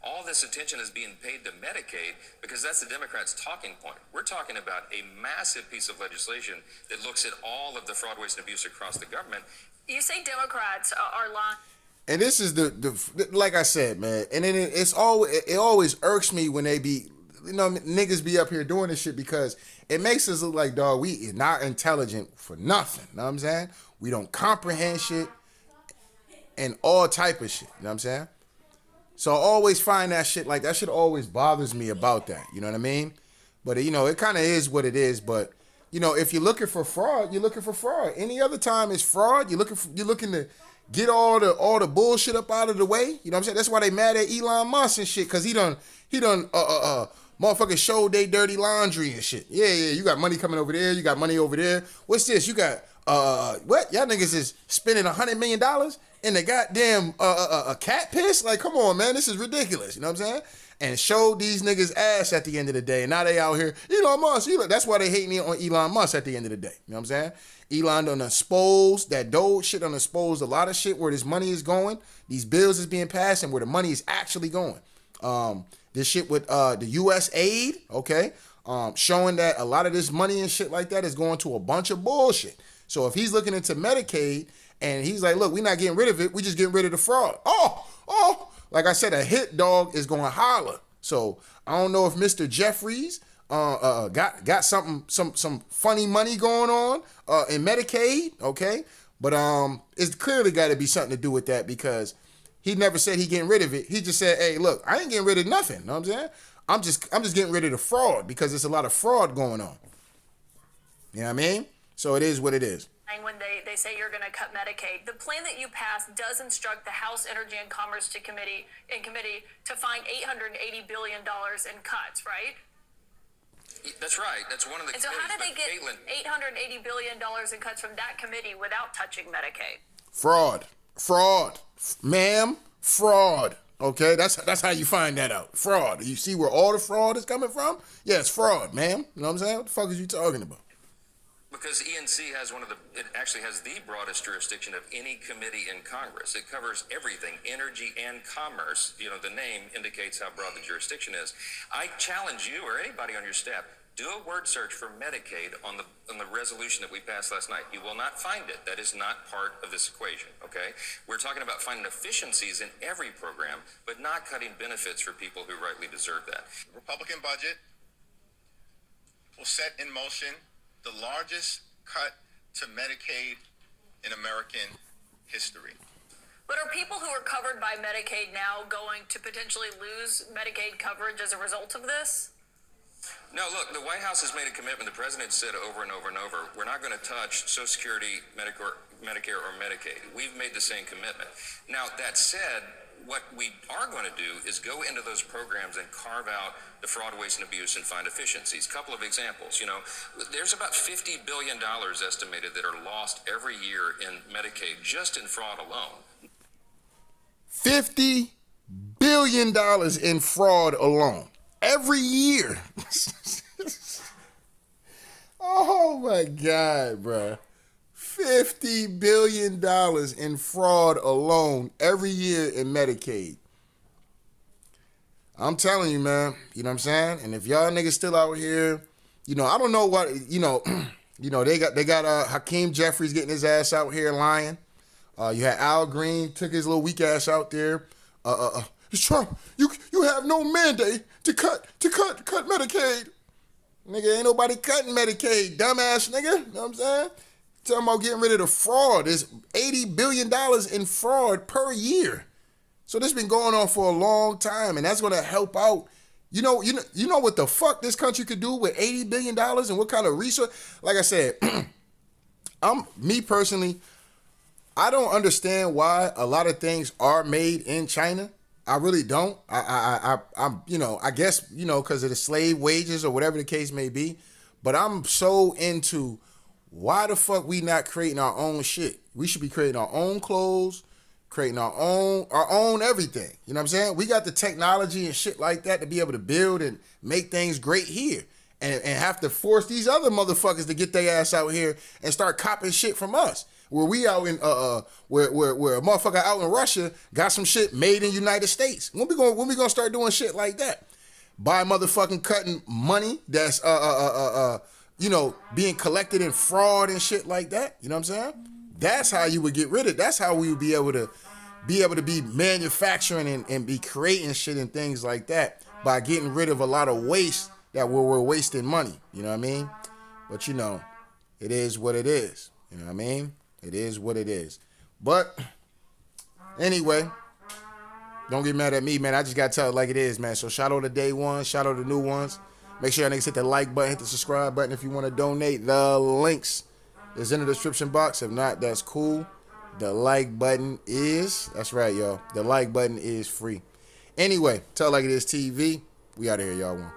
All this attention is being paid to Medicaid because that's the Democrats' talking point. We're talking about a massive piece of legislation that looks at all of the fraud, waste, and abuse across the government. You say Democrats are lying. And this is the like I said, man. And then it always irks me when they be, niggas be up here doing this shit because it makes us look like, dog, we is not intelligent for nothing. You know what I'm saying? We don't comprehend shit and all type of shit. You know what I'm saying? So I always find that shit, like, that shit always bothers me about that. You know what I mean? But, it kind of is what it is. But, if you're looking for fraud, you're looking for fraud. Any other time is fraud. You're looking to get all the bullshit up out of the way. You know what I'm saying? That's why they mad at Elon Musk and shit, because he done motherfuckers showed they dirty laundry and shit. Yeah, you got money coming over there. You got money over there. What's this? You got, what? Y'all niggas is spending $100 million in the goddamn a cat piss? Like, come on, man. This is ridiculous. You know what I'm saying? And showed these niggas ass at the end of the day. And now they out here, Elon Musk. That's why they hating on Elon Musk at the end of the day. You know what I'm saying? Elon done exposed, that Doge shit done exposed a lot of shit where this money is going. These bills is being passed and where the money is actually going. This shit with the U.S. aid, okay? Showing that a lot of this money and shit like that is going to a bunch of bullshit. So if he's looking into Medicaid and he's like, look, we're not getting rid of it. We just getting rid of the fraud. Oh, like I said, a hit dog is going to holler. So I don't know if Mr. Jefferies got some funny money going on in Medicaid, okay? But it's clearly got to be something to do with that, because he never said he getting rid of it. He just said, hey, look, I ain't getting rid of nothing. You know what I'm saying? I'm just getting rid of the fraud, because there's a lot of fraud going on. You know what I mean? So it is what it is. When they say you're going to cut Medicaid, the plan that you passed does instruct the House Energy and Commerce Committee to find $880 billion in cuts, right? That's right. That's one of the. And so how did they get $880 billion in cuts from that committee without touching Medicaid? Fraud, ma'am, fraud. Okay, that's how you find that out. Fraud. You see where all the fraud is coming from? Yeah, it's fraud, ma'am. You know what I'm saying? What the fuck is you talking about? Because ENC has it actually has the broadest jurisdiction of any committee in Congress. It covers everything, energy and commerce. The name indicates how broad the jurisdiction is. I challenge you or anybody on your staff, do a word search for Medicaid on the resolution that we passed last night. You will not find it. That is not part of this equation, okay? We're talking about finding efficiencies in every program, but not cutting benefits for people who rightly deserve that. The Republican budget will set in motion the largest cut to Medicaid in American history. But are people who are covered by Medicaid now going to potentially lose Medicaid coverage as a result of this? No, look, the White House has made a commitment. The president said over and over and over, we're not going to touch Social Security, Medicare, or Medicaid. We've made the same commitment. Now, that said, what we are going to do is go into those programs and carve out the fraud, waste, and abuse and find efficiencies. Couple of examples. There's about $50 billion estimated that are lost every year in Medicaid just in fraud alone. $50 billion in fraud alone. Every year. Oh my God, bro. $50 billion in fraud alone every year in Medicaid. I'm telling you, man. You know what I'm saying? And if y'all niggas still out here, I don't know what, they got Hakim Jefferies getting his ass out here lying. You had Al Green took his little weak ass out there. It's Trump. You have no mandate to cut Medicaid. Nigga, ain't nobody cutting Medicaid, dumbass nigga. You know what I'm saying? Talking about getting rid of the fraud. There's $80 billion in fraud per year. So this been going on for a long time, and that's gonna help out. You know what the fuck this country could do with $80 billion and what kind of resource? Like I said, me personally, I don't understand why a lot of things are made in China. I really don't. I'm I guess, because of the slave wages or whatever the case may be. But I'm so into why the fuck we not creating our own shit? We should be creating our own clothes, creating our own everything. You know what I'm saying? We got the technology and shit like that to be able to build and make things great here. And have to force these other motherfuckers to get their ass out here and start copping shit from us. Where we out in where a motherfucker out in Russia got some shit made in United States. When we gonna start doing shit like that? By motherfucking cutting money that's being collected in fraud and shit like that. You know what I'm saying? That's how you would get rid of it. That's how we would be able to be able to be manufacturing and be creating shit and things like that by getting rid of a lot of waste that we're wasting money. You know what I mean? But you know, it is what it is. You know what I mean? It is what it is. But anyway, don't get mad at me, man. I just got to tell it like it is, man. So shout out to day one. Shout out to new ones. Make sure y'all niggas hit the like button, hit the subscribe button if you want to donate. The links is in the description box. If not, that's cool. The like button is, that's right, y'all. The like button is free. Anyway, tell it like it is TV. We out of here, y'all. One.